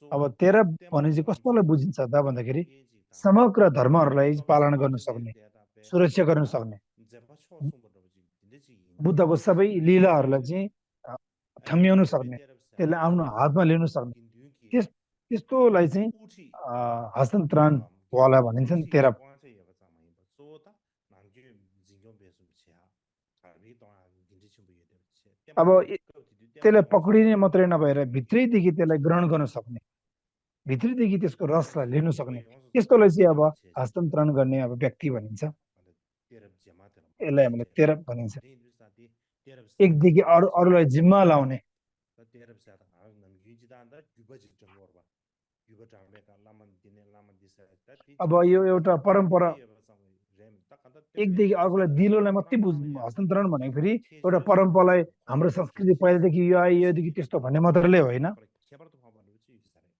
Speaker 2: सो
Speaker 1: अब 13
Speaker 2: तेमा
Speaker 1: भने चाहिँ
Speaker 2: वांगसु
Speaker 1: कस्तालाई बुझिन्छ त भन्दाखेरि
Speaker 2: ये जी ता
Speaker 1: समग्र
Speaker 2: नुंगु
Speaker 1: धर्महरूलाई
Speaker 2: चोबे
Speaker 1: पालन गर्न
Speaker 2: सांगे जे
Speaker 1: सक्ने,
Speaker 2: देता पे
Speaker 1: सुरक्षा गर्न
Speaker 2: दा
Speaker 1: सक्ने,
Speaker 2: जेबा चो सुंग बदो जी तिंदे जी यिना
Speaker 1: बुद्धको सबै लीलाहरूलाई चाहिँ अ,
Speaker 2: अनि
Speaker 1: ठम्ब्याउन
Speaker 2: देबे
Speaker 1: सक्ने,
Speaker 2: तेरब से
Speaker 1: त्यसलाई
Speaker 2: आदि
Speaker 1: आफ्नो
Speaker 2: सो
Speaker 1: हातमा लिन सक्ने,
Speaker 2: किंदु की
Speaker 1: त्यस्तोलाई चाहिँ
Speaker 2: उठी
Speaker 1: हस्तान्तरण वाला
Speaker 2: किंदु
Speaker 1: भनिन्छ नि
Speaker 2: उठी
Speaker 1: 13।
Speaker 2: क्वांसे ये बचा मई बसो ता नांगे जिंगो बेसु छिया खाली तो गिंजी छिबु ये दे छे तेमा
Speaker 1: अब
Speaker 2: कति तेमा
Speaker 1: त्यसलाई
Speaker 2: वांगसु
Speaker 1: पक्रिने
Speaker 2: सुंग
Speaker 1: मात्रै नभएर
Speaker 2: नुंगु जी
Speaker 1: भित्रैदेखि त्यसलाई ग्रहण गर्न सक्ने, भित्रैदेखि त्यसको रसलाई लिन
Speaker 2: नुंगु
Speaker 1: सक्ने,
Speaker 2: वांगसु सुंग
Speaker 1: त्यस्तोलाई चाहिँ अब
Speaker 2: तेमा छे छे
Speaker 1: हस्तान्तरण गर्ने अब व्यक्ति भनिन्छ।
Speaker 2: अन्त तेरब जमा तेरब
Speaker 1: यसलाई
Speaker 2: माछे
Speaker 1: हामीले
Speaker 2: छे
Speaker 1: 13 भनिन्छ।
Speaker 2: रे दु साथी तेरब से आदि
Speaker 1: एकदेखि
Speaker 2: छे छे
Speaker 1: अरूलाई
Speaker 2: तेरब
Speaker 1: जिम्मा
Speaker 2: से
Speaker 1: लाउने।
Speaker 2: तेरब से आदि नन गिंजी दा अंदर युबा जी जंगोर बा युबा जामे का लामन दिने लामन दिसे ता ती
Speaker 1: अब
Speaker 2: जंगोर
Speaker 1: यो
Speaker 2: ता
Speaker 1: एउटा परम्परा,
Speaker 2: तिबे ये बचा रेम ता कंदा तेबे
Speaker 1: एकदेखि
Speaker 2: तेरब से
Speaker 1: अर्कोलाई
Speaker 2: आदि
Speaker 1: दिलोलाई
Speaker 2: ता
Speaker 1: मात्रै
Speaker 2: नाम या
Speaker 1: हस्तान्तरण भनेको फेरि एउटा
Speaker 2: खेजुल छिबु
Speaker 1: परम्परालाई हाम्रो
Speaker 2: खोले
Speaker 1: संस्कृति
Speaker 2: खेजे
Speaker 1: पहिलादेखि यो आयो योदेखि त्यस्तो भन्ने मात्रले होइन,
Speaker 2: खरे खेबर त खबर छु सारे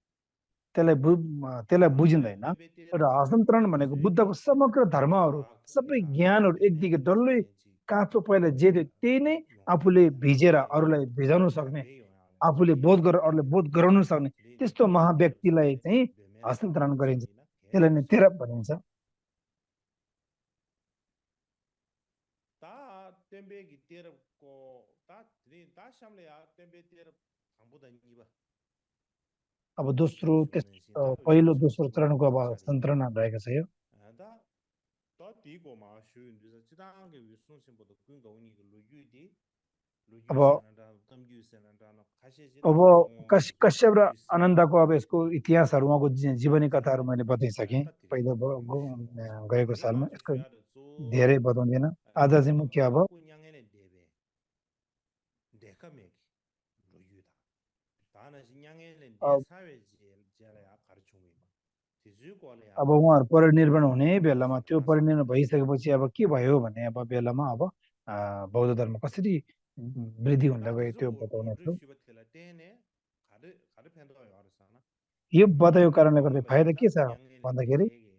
Speaker 1: त्यसलाई
Speaker 2: आमा
Speaker 1: बुझिँदैन।
Speaker 2: देबे
Speaker 1: एउटा
Speaker 2: तेरब
Speaker 1: हस्तान्तरण भनेको
Speaker 2: जुए के
Speaker 1: बुद्धको समग्र धर्महरू,
Speaker 2: ता
Speaker 1: सबै
Speaker 2: या
Speaker 1: ज्ञानहरू
Speaker 2: देने
Speaker 1: एकदेखि डल्लै
Speaker 2: देजी
Speaker 1: काँचो पहिला जे थियो त्यही नै आफूले भिजेर अरूलाई भिजाउन सक्ने, आफूले बोध गरेर अरूले बोध गराउन सक्ने त्यस्तो महाव्यक्तिलाई चाहिँ हस्तान्तरण गरिन्छ। त्यसलाई नै 13 भनिन्छ।
Speaker 2: ता तेम्बे गी तेरब को ता त्रि ता शामले या तेम्बे तेरब थांबो द निबा
Speaker 1: अब दोस्रो पहिलो दोस्रो चरणको अब हस्तान्तरण रहेको छ यो।
Speaker 2: दा ता ती को मा शु इन्दु ज चिदांग गे विष्णु सिम्बो द कुन गौ नि लु यु दि लु यु
Speaker 1: अब
Speaker 2: सेना दा तम यु सेना दा न खासे जे
Speaker 1: अब
Speaker 2: ता को
Speaker 1: कश्यप र
Speaker 2: यु से
Speaker 1: आनन्दको अब यसको इतिहासहरू उहाँको जीवनी कथाहरू
Speaker 2: ता
Speaker 1: मैले बताइसकेँ
Speaker 2: ता तिरि
Speaker 1: पहिलो
Speaker 2: मा शु
Speaker 1: गएको
Speaker 2: तिरि मा
Speaker 1: सालमा।
Speaker 2: शु
Speaker 1: यसको
Speaker 2: या द सो
Speaker 1: धेरै बताउँदिनँ। आज
Speaker 2: ता
Speaker 1: चाहिँ
Speaker 2: द
Speaker 1: मुख्य अब
Speaker 2: को न्यांगे ने देबे देखा मे लु यु दा ता न न्यांगे ने दे
Speaker 1: अब
Speaker 2: सावे जे जेला या खर छुमे मा तिजु को ले या
Speaker 1: अब उहाँहरू परिनिर्वाण हुने बेलामा, त्यो
Speaker 2: क्लास
Speaker 1: परिनिर्वाण
Speaker 2: खरे छे
Speaker 1: भइसकेपछि अब के भयो भन्ने अब बेलामा अब बौद्ध धर्म कसरी वृद्धि हुँदै गयो
Speaker 2: तादिजु
Speaker 1: त्यो बताउने
Speaker 2: ओजु
Speaker 1: छु।
Speaker 2: शिवतेला तेने खारे खारे फेन्द यारसाना
Speaker 1: यो बताएको कारणले
Speaker 2: तिजु
Speaker 1: गर्दा
Speaker 2: ओला
Speaker 1: फाइदा
Speaker 2: यता
Speaker 1: के छ
Speaker 2: कुन्यांगे
Speaker 1: भन्दाखेरि
Speaker 2: देगे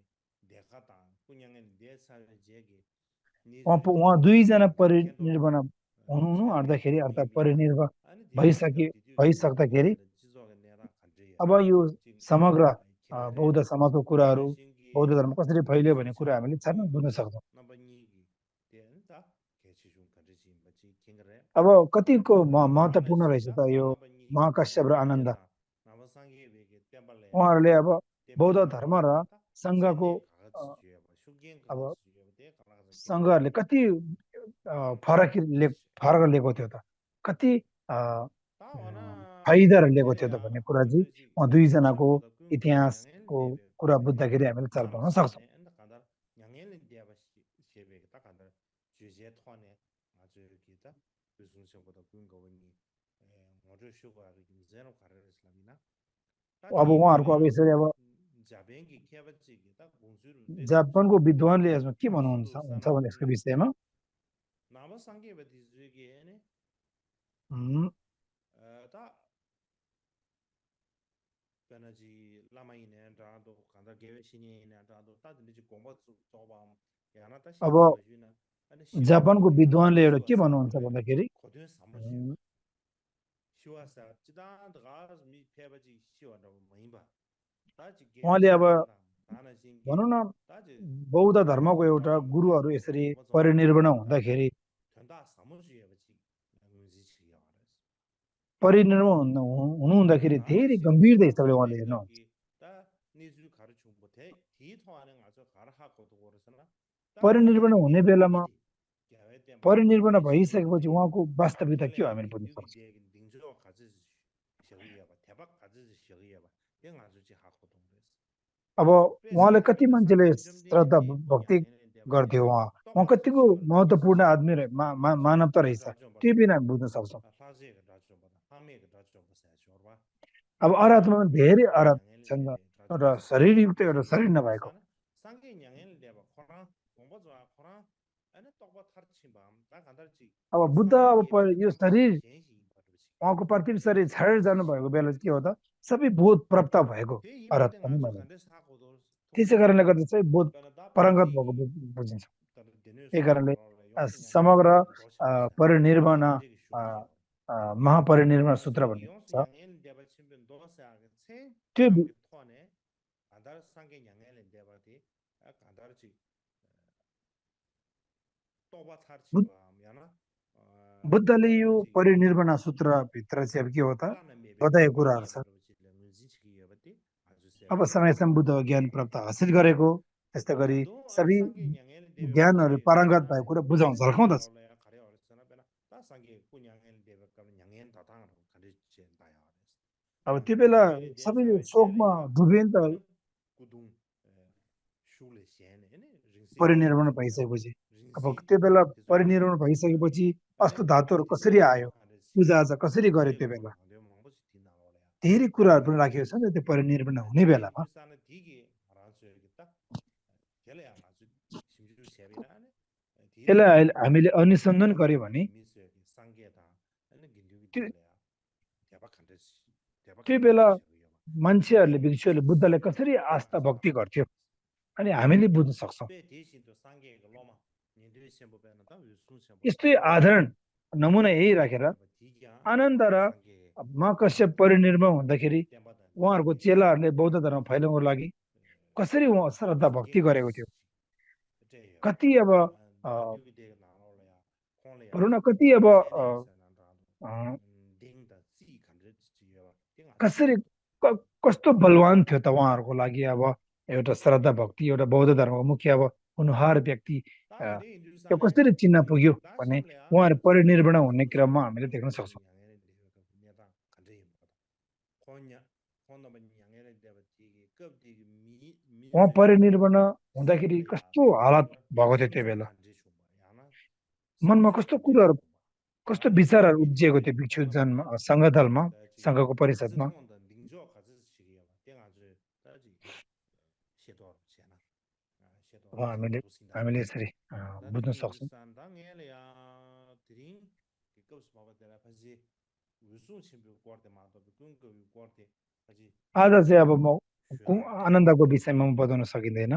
Speaker 2: देखा ता कुन्यांगे देसा जेगे निजु
Speaker 1: उहाँ
Speaker 2: तिजु
Speaker 1: दुईजना
Speaker 2: ति खेndo
Speaker 1: परिनिर्वाण हुनु
Speaker 2: छेर
Speaker 1: अर्दाखेरि
Speaker 2: छुमे
Speaker 1: अर्थात्
Speaker 2: बिना
Speaker 1: परिनिर्वाण
Speaker 2: अनि दिस
Speaker 1: भइसके
Speaker 2: तिजु
Speaker 1: भइसक्दाखेरि
Speaker 2: ओले जिजो के नेरा खन्जे
Speaker 1: अब
Speaker 2: यार
Speaker 1: यो
Speaker 2: चिङ
Speaker 1: समग्र
Speaker 2: खिंगरे
Speaker 1: बौद्ध समाजको
Speaker 2: तेन
Speaker 1: कुराहरू,
Speaker 2: सिंगी
Speaker 1: बौद्ध धर्म कसरी फैल्यो भन्ने
Speaker 2: विष्णु
Speaker 1: कुरा
Speaker 2: सिंह
Speaker 1: हामीले छान्न
Speaker 2: कुंगो
Speaker 1: बुझ्न सक्छौँ।
Speaker 2: नबनी की तेन ता केछि जुन खन्जे चिङ बची खिंगरे
Speaker 1: अब कतिको
Speaker 2: ताना
Speaker 1: महत्त्वपूर्ण रहेछ
Speaker 2: जिता
Speaker 1: त यो
Speaker 2: नबनी
Speaker 1: महाकाश्यप र आनन्द।
Speaker 2: देता नवसंगे बेगे तेबले या
Speaker 1: उहाँहरूले अब
Speaker 2: तेबे
Speaker 1: बौद्ध
Speaker 2: ता
Speaker 1: धर्म र
Speaker 2: ता
Speaker 1: सङ्घको
Speaker 2: जेने कागज जुए सुगेन
Speaker 1: अब
Speaker 2: कागज जुए दे कागज जुए
Speaker 1: सङ्घहरूले कति फरक लिएको थियो त, कति
Speaker 2: ता वना
Speaker 1: फाइदाहरू लिएको
Speaker 2: तेबे
Speaker 1: थियो त
Speaker 2: या
Speaker 1: भन्ने कुरा चाहिँ
Speaker 2: खरजी
Speaker 1: उहाँ
Speaker 2: विष्णु
Speaker 1: दुईजनाको
Speaker 2: सिंह द कुंगो न्यांगेन
Speaker 1: इतिहासको
Speaker 2: देबे
Speaker 1: कुरा बुझ्दाखेरि हामीले चाल
Speaker 2: चाम
Speaker 1: पाउन सक्छौँ।
Speaker 2: छाने अन्द कादर न्यांगेन देबा शेबे ता कादर जुजे थने आजु गीता विष्णु सिंह द कुंगो नि मजु शुगो आगि जेनो खरे इस्लामिना ता
Speaker 1: अब
Speaker 2: ती
Speaker 1: उहाँहरूको
Speaker 2: कोले
Speaker 1: अब यसरी अब
Speaker 2: जाबेंगी खेबची ता गुंजुरु देसु
Speaker 1: जापानको विद्वानले यसमा के
Speaker 2: सुदु
Speaker 1: भन्नुहुन्छ हुन्छ
Speaker 2: साना
Speaker 1: भने यसको विषयमा
Speaker 2: नाम संगे बति जुगे ने
Speaker 1: उम्,
Speaker 2: ता पेनाजी लामाइने डादो कांदा गेवे सिनी ने डादो ता दिजि कोंबा चोबाम याना ता
Speaker 1: अब
Speaker 2: शिजु बजुना अनि शिव
Speaker 1: जापानको
Speaker 2: कोले या
Speaker 1: विद्वानले एउटा
Speaker 2: शिव
Speaker 1: के भन्नुहुन्छ
Speaker 2: साकोले
Speaker 1: भन्दाखेरि
Speaker 2: खोदे सामजियो 시와사 지단 가 미 페바지 시와다 뭐인바 다지
Speaker 1: उहाँले अब
Speaker 2: 게르시나 다나 신기
Speaker 1: भनौँ न
Speaker 2: 다지
Speaker 1: बौद्ध धर्मको एउटा
Speaker 2: 다좀
Speaker 1: गुरुहरू
Speaker 2: 알았어
Speaker 1: यसरी
Speaker 2: 뭐
Speaker 1: परिनिर्वाण
Speaker 2: 다
Speaker 1: हुँदाखेरि
Speaker 2: 된다 사무주의야지 무지치야 알았어
Speaker 1: परिनिर्वाण हुँदाखेरि
Speaker 2: 다나
Speaker 1: धेरै
Speaker 2: 신기
Speaker 1: गम्भीर हिसाबले
Speaker 2: 가서
Speaker 1: उहाँले हेर्नुहुन्छ
Speaker 2: 뱅가기 다 니주 가르쳐 못해 디토 안에 가서 가르하고도 그러잖아 다
Speaker 1: परिनिर्वाण
Speaker 2: 니주
Speaker 1: हुने बेलामा
Speaker 2: 게르디 야외 때문에
Speaker 1: परिनिर्वाण
Speaker 2: 대신
Speaker 1: भइसकेपछि उहाँको वास्तविकता के हो
Speaker 2: 텔레
Speaker 1: हामीले बुझ्न
Speaker 2: 딩두기
Speaker 1: सक्छौँ
Speaker 2: 대 딩저 가지 시기야 봐 대박 가지 시기야 봐 땡 아주지 하고도 그랬어
Speaker 1: अब
Speaker 2: 그래서
Speaker 1: उहाँले कति मान्छेले
Speaker 2: 상계 좀
Speaker 1: श्रद्धा
Speaker 2: 되는데
Speaker 1: भक्ति
Speaker 2: 고냥에는
Speaker 1: गर्थ्यो
Speaker 2: 대바디
Speaker 1: उहाँ
Speaker 2: 똑바지
Speaker 1: कतिको
Speaker 2: 시기야
Speaker 1: महत्त्वपूर्ण आदमी रहे मानवता रहेछ
Speaker 2: 라좀
Speaker 1: त्यो
Speaker 2: 봐라
Speaker 1: पनि हामी बुझ्न सक्छौँ
Speaker 2: 라지가 라좀 봐라 함에가 라좀 보세요 저봐
Speaker 1: अब
Speaker 2: 다
Speaker 1: आराधनामा धेरै
Speaker 2: 상계
Speaker 1: आराध
Speaker 2: 냥에는
Speaker 1: छन्
Speaker 2: 대비 라좀
Speaker 1: एउटा
Speaker 2: 보세요
Speaker 1: शरीरयुक्त एउटा
Speaker 2: 대신
Speaker 1: शरीर नभएको
Speaker 2: 그래서 상계 냥에는 대바 코랑 공부 좋아 코랑 아니 똑바 타르치 밤다 간다지
Speaker 1: अब बुद्ध अब
Speaker 2: 상계
Speaker 1: यो
Speaker 2: 딱바
Speaker 1: शरीर
Speaker 2: 현시 받듯이
Speaker 1: उहाँको पार्थिव शरीर छाडेर जानुभएको बेला चाहिँ के हो त सबै बोध प्राप्त भएको
Speaker 2: 대
Speaker 1: अरहत
Speaker 2: 이바데
Speaker 1: भनौँ
Speaker 2: 아주
Speaker 1: भने
Speaker 2: 간데 사고도
Speaker 1: त्यसै
Speaker 2: 통해서
Speaker 1: कारणले गर्दा चाहिँ बोध
Speaker 2: 그러나 다
Speaker 1: पारङ्गत भएको
Speaker 2: 페이지
Speaker 1: बुझिन्छ
Speaker 2: तर 되는
Speaker 1: त्यही कारणले
Speaker 2: 소나라로 용수냥에는
Speaker 1: समग्र
Speaker 2: 대바 도시고서
Speaker 1: परिनिर्वाण
Speaker 2: 다 간데
Speaker 1: अ,
Speaker 2: 쇼기야
Speaker 1: महापरिनिर्वाण सूत्र
Speaker 2: 그래서
Speaker 1: भन्ने छ
Speaker 2: 용수냥에는 대바 친분 도사가 세
Speaker 1: त्यो
Speaker 2: 참게 토네 안달 상게 냥에는 대바디 간다르지 또바 타르치
Speaker 1: बुद्ध-
Speaker 2: 바 미안아
Speaker 1: बुद्धले यो
Speaker 2: 또다지
Speaker 1: परिनिर्वाण सूत्रभित्र चाहिँ अब के हो त
Speaker 2: 알라는 메베
Speaker 1: बताएको कुराहरू
Speaker 2: 딩게
Speaker 1: छ
Speaker 2: 바로지 무지치기야 바디 아주
Speaker 1: अब
Speaker 2: 세바
Speaker 1: समयसम्म बुद्धको ज्ञान प्राप्त हासिल गरेको त्यस्तै गरी
Speaker 2: 나도 아니
Speaker 1: सबै
Speaker 2: 상계 냥에는 대베
Speaker 1: ज्ञानहरू
Speaker 2: 가지
Speaker 1: पारङ्गत भएको
Speaker 2: 어르잖아
Speaker 1: कुरा बुझाउन
Speaker 2: 아니
Speaker 1: झल्काउँदछ
Speaker 2: 나로래 가려 어르잖아 베나 다 상계 꾸냥에는 대베 가면 냥에는 다 당으로 가르치 다야
Speaker 1: अब त्यो
Speaker 2: 상계
Speaker 1: बेला
Speaker 2: 냥에는
Speaker 1: सबैले
Speaker 2: 대사회
Speaker 1: शोकमा
Speaker 2: 제래야
Speaker 1: डुबे नि त
Speaker 2: 아니 구둥 슈레 시에네 아니 링세
Speaker 1: परिनिर्वाण
Speaker 2: 링세
Speaker 1: भइसकेपछि अब
Speaker 2: 링세
Speaker 1: त्यो बेला
Speaker 2: 대소바
Speaker 1: परिनिर्वाण भइसकेपछि
Speaker 2: 아니
Speaker 1: अष्ट धातुहरू कसरी
Speaker 2: 디세바
Speaker 1: आयो
Speaker 2: 하듯이
Speaker 1: पूजाआजा कसरी गर्यो त्यो
Speaker 2: 디게가
Speaker 1: बेला
Speaker 2: 봐 내가 뭐 뭐지 디나로래
Speaker 1: धेरै कुराहरू पनि
Speaker 2: 다
Speaker 1: राखेको छ नि त त्यो परिनिर्वाण हुने
Speaker 2: 디게
Speaker 1: बेलामा
Speaker 2: 인도산은 디게 알아줘야겠다 걔래야 아주 심지어 세비라네 디디
Speaker 1: यसलाई हामीले अनुसन्धान गर्यो
Speaker 2: 땡바다
Speaker 1: भने
Speaker 2: 미스에 상계다 아니 긴두기
Speaker 1: त्यो
Speaker 2: 될래야 대박한데지
Speaker 1: त्यो बेला
Speaker 2: 대박한데지 시기야
Speaker 1: मान्छेहरूले
Speaker 2: 땡
Speaker 1: भिक्षुहरूले बुद्धलाई कसरी आस्था
Speaker 2: 아주라
Speaker 1: भक्ति गर्थ्यो अनि हामीले बुझ्न सक्छौँ
Speaker 2: 배 대신도 상계가 로마 니들 셈보 배나다 유순 셈보
Speaker 1: यस्तै आधारण नमुना यही
Speaker 2: 상계
Speaker 1: राखेर
Speaker 2: 대바 디기야
Speaker 1: आनन्द र
Speaker 2: 상계
Speaker 1: महाकश्यप परिनिर्वाण हुँदाखेरि
Speaker 2: 땡바다
Speaker 1: उहाँहरूको
Speaker 2: 디게
Speaker 1: चेलाहरूले बौद्ध धर्म फैलाउनको लागि कसरी उहाँ श्रद्धा भक्ति
Speaker 2: 상계가
Speaker 1: गरेको थियो
Speaker 2: 그때요
Speaker 1: कति अब अ,
Speaker 2: 민두기 대가 나올래야 콩래야
Speaker 1: भनौँ न कति अब
Speaker 2: 세네에서 난다도
Speaker 1: अ,
Speaker 2: 딩다 지 간르지요 딩
Speaker 1: कसरी
Speaker 2: 아주지
Speaker 1: कस्तो बलवान थियो त उहाँहरूको लागि अब एउटा श्रद्धा भक्ति एउटा बौद्ध धर्मको मुख्य अब हुनुहार व्यक्ति अ,
Speaker 2: 다그래
Speaker 1: त्यो
Speaker 2: 인도산에
Speaker 1: कसरी चिन्न पुग्यो भने
Speaker 2: 다샴래야
Speaker 1: उहाँहरू परिनिर्वाण हुने
Speaker 2: 무슨
Speaker 1: क्रममा हामीले देख्न
Speaker 2: 콩나바지
Speaker 1: सक्छौँ
Speaker 2: 양해를 내가 그녀다 간절히 뭐다 콩냐 콩나바지 양해를 내가 지기 급디 미
Speaker 1: उहाँ
Speaker 2: 미수에
Speaker 1: परिनिर्वाण हुँदाखेरि
Speaker 2: 셈배야
Speaker 1: कस्तो हालत भएको थियो त्यो
Speaker 2: 심지어
Speaker 1: बेला
Speaker 2: 간지 좀 야나
Speaker 1: मनमा
Speaker 2: 심지어
Speaker 1: कस्तो
Speaker 2: 간지
Speaker 1: कुराहरू
Speaker 2: 좀
Speaker 1: कस्तो
Speaker 2: 아니
Speaker 1: विचारहरू उब्जिएको थियो
Speaker 2: 민두기
Speaker 1: भिक्षु जन्म
Speaker 2: 콩나바지
Speaker 1: सङ्गदलमा
Speaker 2: 다지
Speaker 1: सङ्घको परिषदमा
Speaker 2: 지통원다 닝조 가지시기야 땡아주 다지 셰도 제나 셰도
Speaker 1: अब हामीले
Speaker 2: 도신다
Speaker 1: हामीले यसरी बुझ्न
Speaker 2: 나디
Speaker 1: सक्छौँ
Speaker 2: 인도산 당엘이야 드링 기급스 바바데라 파지 우수 심부 고르데 마도 군거 고르데 파지
Speaker 1: आज चाहिँ अब म
Speaker 2: 슈아데
Speaker 1: आनन्दको विषयमा म बताउन सकिँदैन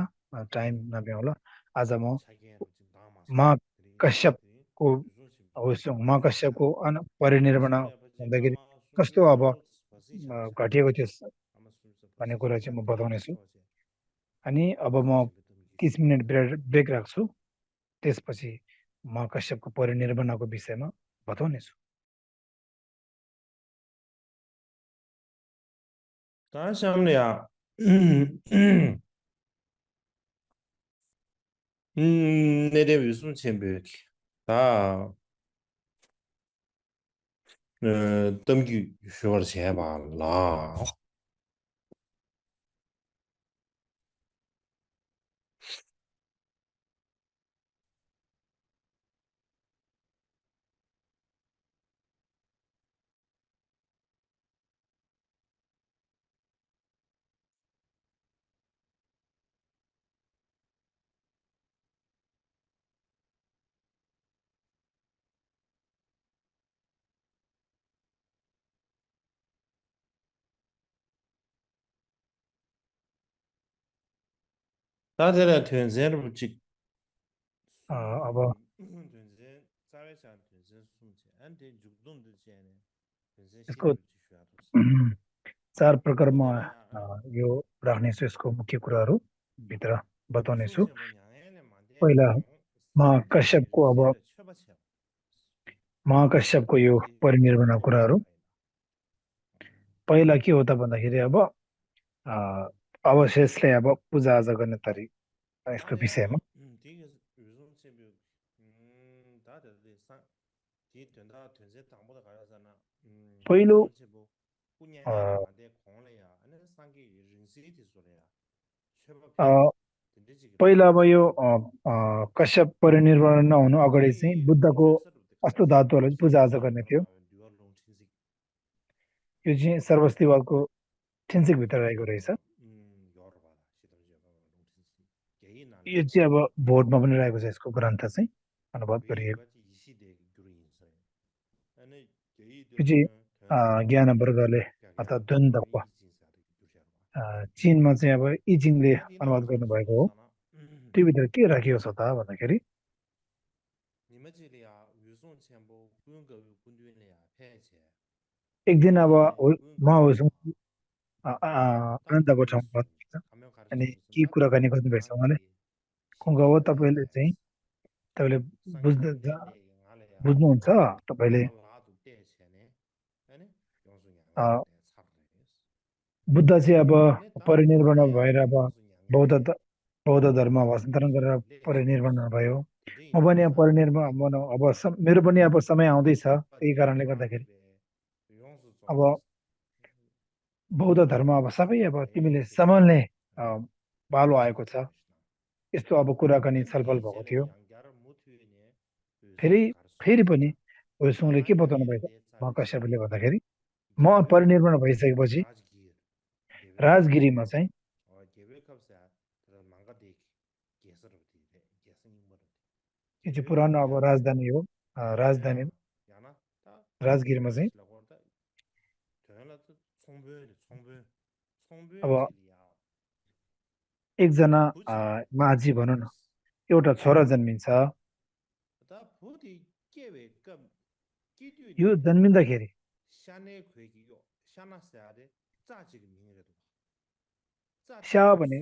Speaker 1: टाइम नभ्याउला आज म
Speaker 2: 차게로 지금 당마서
Speaker 1: मा
Speaker 2: 드링 드링
Speaker 1: कश्यपको
Speaker 2: 우수 심부
Speaker 1: उस मा
Speaker 2: 고르데
Speaker 1: कश्यपको परिनिर्वाण
Speaker 2: 다시래 파지
Speaker 1: हुँदाखेरि
Speaker 2: 가마
Speaker 1: कस्तो अब
Speaker 2: 숨숨 파지 샤바샤
Speaker 1: घटिएको थियो
Speaker 2: 아마 숨숨
Speaker 1: भन्ने
Speaker 2: 파지
Speaker 1: कुरा
Speaker 2: 샤바샤
Speaker 1: चाहिँ म
Speaker 2: 드링
Speaker 1: बताउनेछु
Speaker 2: 소제
Speaker 1: अनि अब
Speaker 2: 우수
Speaker 1: म
Speaker 2: 심부 좀
Speaker 1: 30 मिनट ब्रेक राख्छु त्यसपछि म कश्यपको परिनिर्वाणको विषयमा बताउनेछु
Speaker 2: 다시 합니다. 내대 무슨 챔ber 다登记学的钱吧啦。다들屯세를 직
Speaker 1: अब
Speaker 2: 屯세 사회상屯세 숨지 안돼 죽동도 제네
Speaker 1: यसको चार प्रकारमा यो राख्नेछु यसको मुख्य कुराहरू भित्र बताउने छु। पहिला महाकश्यपको यो परिनिर्वाण कुराहरू। पहिला के हो त भन्दाखेरि अब अवशेषले अब पूजा आजा गर्ने तरिका यसको विषयमा पहिलो पहिला अब यो कश्यप परिनिर्वाण नहुनु अगाडि चाहिँ बुद्धको अष्ट धातुहरूलाई पूजा आजा गर्ने थियो। यो चाहिँ सर्वस्तिवादको ठिन्सिक भित्र रहेको रहेछ। यो चाहिँ अब भोटमा पनि रहेको छ, यसको ग्रन्थ चाहिँ अनुवाद गरिएको। यो चाहिँ ज्ञान वर्गले अथवा द्वन्द्व चीनमा चाहिँ अब इजिङले अनुवाद गर्नुभएको हो। त्यो भित्र के राखिएको छ त भन्दाखेरि एक दिन अब आनन्दको ठाउँमा अनि के कुराकानी गर्नुभएछ उहाँले खुङ्गा हो तपाईँले चाहिँ तपाईँले बुझ्नुहुन्छ तपाईँले बुद्ध चाहिँ अब परिनिर्वाण भएर अब बौद्ध धर्म हस्तान्तरण गरेर परिनिर्वाण भयो। म पनि अब परिनिर्वाण अब मेरो पनि अब समय आउँदैछ। त्यही कारणले गर्दाखेरि अब बौद्ध धर्म अब सबै अब तिमीले सम्हाल्ने पालो आएको छ। यस्तो अब कुराकानी छलफल भएको थियो। फेरि पनि विष्णुले के बताउनु भएको महाकश्यपले भन्दाखेरि म परिनिर्वाण भइसकेपछि राजगिरीमा चाहिँ यो चाहिँ पुरानो अब राजधानी हो। राजधानी राजगिरीमा चाहिँ अब एकजना माझी भनौँ न एउटा छोरा जन्मिन्छ। यो जन्मिँदाखेरि स्या भने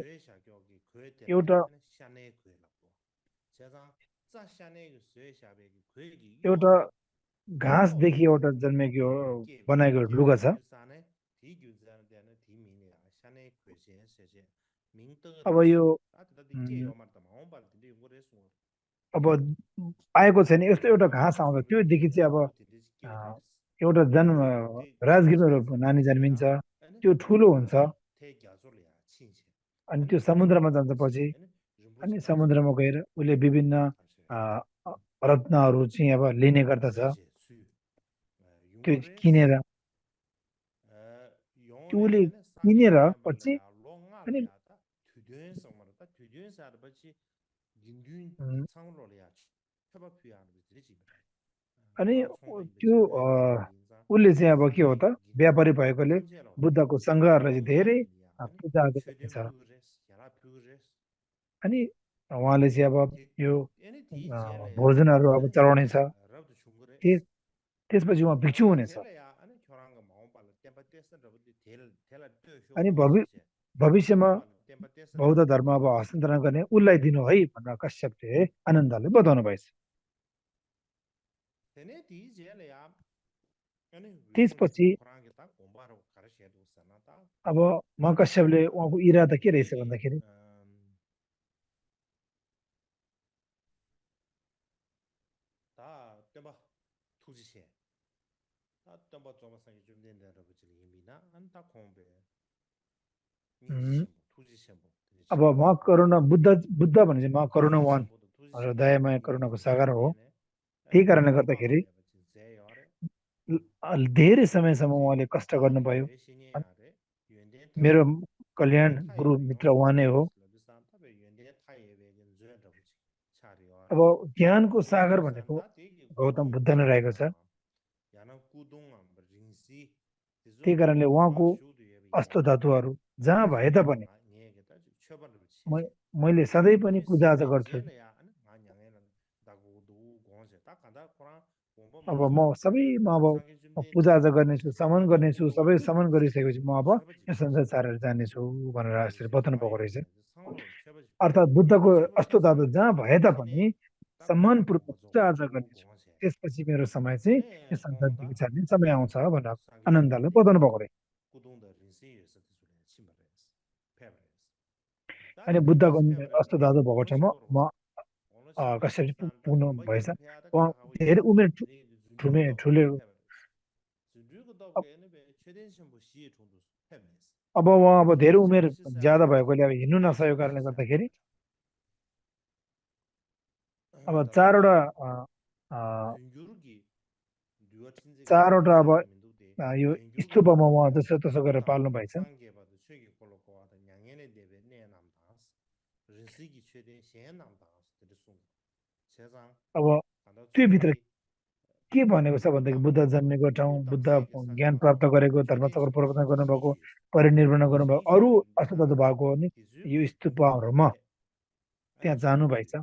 Speaker 1: एउटा घाँसदेखि एउटा जन्मेको बनाएको लुगा छ। अब यो अब आएको छैन। यस्तो एउटा घाँस आउँछ त्योदेखि चाहिँ अब एउटा जन्म राजगिरीमा नानी जन्मिन्छ। त्यो ठुलो हुन्छ अनि त्यो समुद्रमा जान्छ पछि अनि समुद्रमा गएर उसले विभिन्न रत्नहरू चाहिँ अब लिने गर्दछ। त्यो किनेर उसले किनेर पछि अनि अनि त्यो उसले चाहिँ अब के हो त व्यापारी भएकोले बुद्धको सङ्घहरूलाई चाहिँ धेरै पूजा गर्छ। अनि उहाँले चाहिँ अब यो भोजनहरू अब चढाउने छ। त्यसपछि उहाँ भिक्षु हुनेछ। अनि भविष्यमा बौद्ध धर्म अब हस्तान्तरण गर्ने उसलाई दिनु है भनेर कश्यपले आनन्दले बताउनु भएछ। त्यसपछि अब महाकश्यपले उहाँको इरादा के रहेछ भन्दाखेरि अब महाकरुणा बुद्ध भने चाहिँ महाकरुणावान र दयामय करुणाको सागर हो। त्यही कारणले गर्दाखेरि धेरै समयसम्म उहाँले कष्ट गर्नुभयो। मेरो कल्याण गुरु मित्र उहाँ नै हो। अब ज्ञानको सागर भनेको गौतम बुद्ध नै रहेको छ। त्यही कारणले उहाँको अष्ट धातुहरू जहाँ भए तापनि मैले सधैँ पनि पूजा आजा गर्छु। अब म सबैमा अब पूजाआजा गर्नेछु समन गर्नेछु सबै समन गरिसकेपछि म अब यो संसार छाडेर जानेछु भनेर यसरी बताउनु भएको रहेछ अर्थात् बुद्धको अस्तो धातु जहाँ भए तापनि सम्मानपूर्वक पूजाआजा गर्नेछु त्यसपछि मेरो समय चाहिँ यो संसारदेखि छाड्ने समय आउँछ भनेर आनन्दले बताउनु भएको रहेछ अनि बुद्धको अस्तो धातु भएको ठाउँमा म कसरी पुग्नु भएछ उहाँ धेरै उमेर ठुले अब उहाँ अब धेरै उमेर ज्यादा भएकोले अब हिँड्नु नसकेको कारणले गर्दाखेरि अब चारवटा चारवटा अब यो स्तूपमा उहाँ जसो तसो गरेर पाल्नु भएछ अब त्योभित्र के भनेको छ भन्दाखेरि बुद्ध जन्मेको ठाउँ बुद्ध ज्ञान प्राप्त गरेको धर्मचक्र प्रवर्तन गर्नुभएको परिनिर्वाण गर्नुभएको अरू अष्टधातु भएको नि यो स्तूपहरूमा त्यहाँ जानु भएछ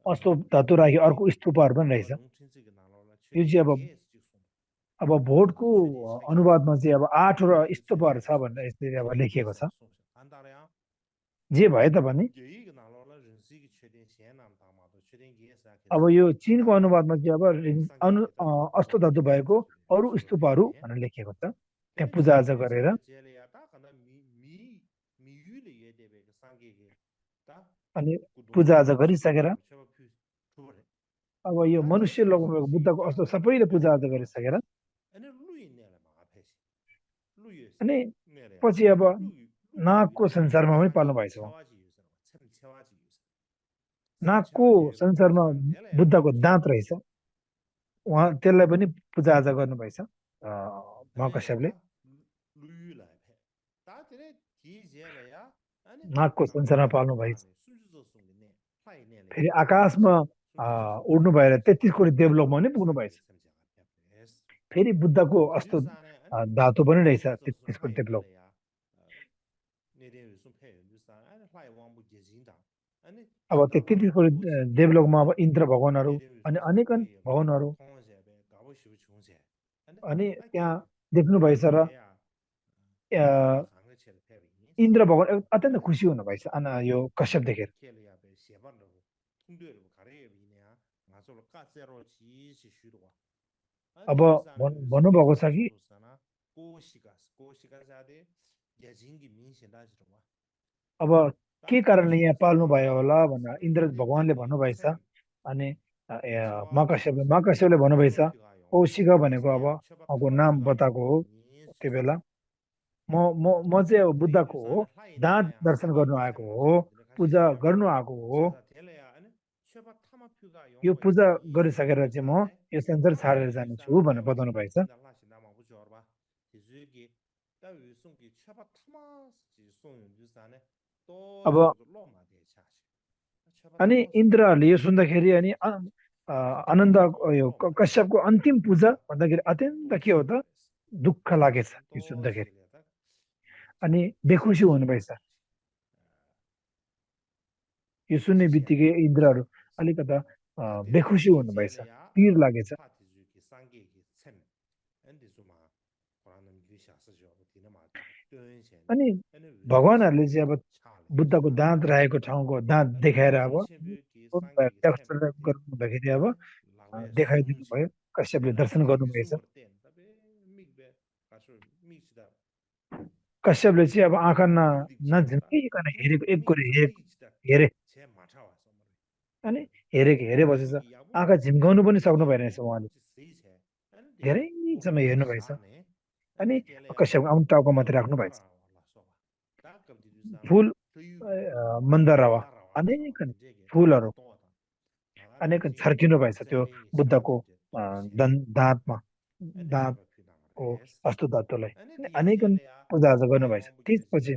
Speaker 1: अस्तो धातु राखी अर्को स्तूपहरू पनि रहेछ यो चाहिँ अब भोटको अनुवादमा चाहिँ अब 8वटा स्तूपहरू छ भनेर यसरी अब लेखिएको छ जे भए तापनि अब यो चीनको अनुवादमा चाहिँ अब अस्तो धातु भएको अरू स्तूपहरू भनेर लेखिएको छ त्यहाँ पूजाआजा गरेर अनि पूजाआजा गरिसकेर अब यो मनुष्य लोकमा बुद्धको अस्तो सबैले पूजाआजा गरिसकेर अनि पछि अब नागको संसारमा पनि पाल्नु भएछ नागको संसारमा बुद्धको दाँत रहेछ उहाँ त्यसलाई पनि पूजाआजा गर्नुभएछ महाकश्यपले नागको संसारमा पाल्नु भएछ फेरि आकाशमा उड्नु भएर 33 कोटी देवलोकमा पनि पुग्नु भएछ फेरि बुद्धको अस्तो धातु पनि रहेछ 33 कोटी देवलोक अब त्यो 33 कोटी देवलोकमा अब इन्द्र भगवानहरू अनि अनेकन भगवानहरू अनि त्यहाँ देख्नु भएछ र इन्द्र भगवान अत्यन्त खुसी हुनुभएछ यो कश्यप देखेर अब भन्नुभएको छ कि अब के कारणले यहाँ पाल्नु भयो होला भनेर इन्द्र भगवानले भन्नुभएछ अनि महाकश्यपले भन्नुभएछ कौशिक भनेको अब उहाँको नाम बताएको हो त्यो बेला म चाहिँ अब बुद्धको हो दाँत दर्शन गर्नु आएको हो पूजा गर्नु आएको हो यो पूजा गरिसकेर चाहिँ म यो संसार छाडेर जानेछु भनेर बताउनु भएछ अब अनि इन्द्रहरूले यो सुन्दाखेरि अनि आनन्द यो कश्यपको अन्तिम पूजा भन्दाखेरि अत्यन्त के हो त दुःख लागेछ यो सुन्दाखेरि अनि बेखुसी हुनुभएछ यो सुन्ने बित्तिकै इन्द्रहरू अलिकता बेखुसी हुनुभएछ पीर लागेछ अनि भगवानहरूले चाहिँ अब बुद्धको दाँत राखेको ठाउँको दाँत देखाएर अब गर्नुहुँदाखेरि अब देखाइदिनु भयो कश्यपले दर्शन गर्नुभएछ कश्यपले चाहिँ अब आँखा नझिम्किकन हेरेको एक गोरे हेरे अनि हेरेपछि छ आँखा झिम्काउनु पनि सक्नु भएन रहेछ उहाँले धेरै समय हेर्नु भएछ अनि कश्यपको आउनु टाउको मात्रै राख्नु भएछ फुल मन्दरवा अनेक फुलहरू अनेक छर्किनु भएछ त्यो बुद्धको दाँतमा दाँतको अस्तो धातुलाई अनेक पूजाआजा गर्नुभएछ त्यसपछि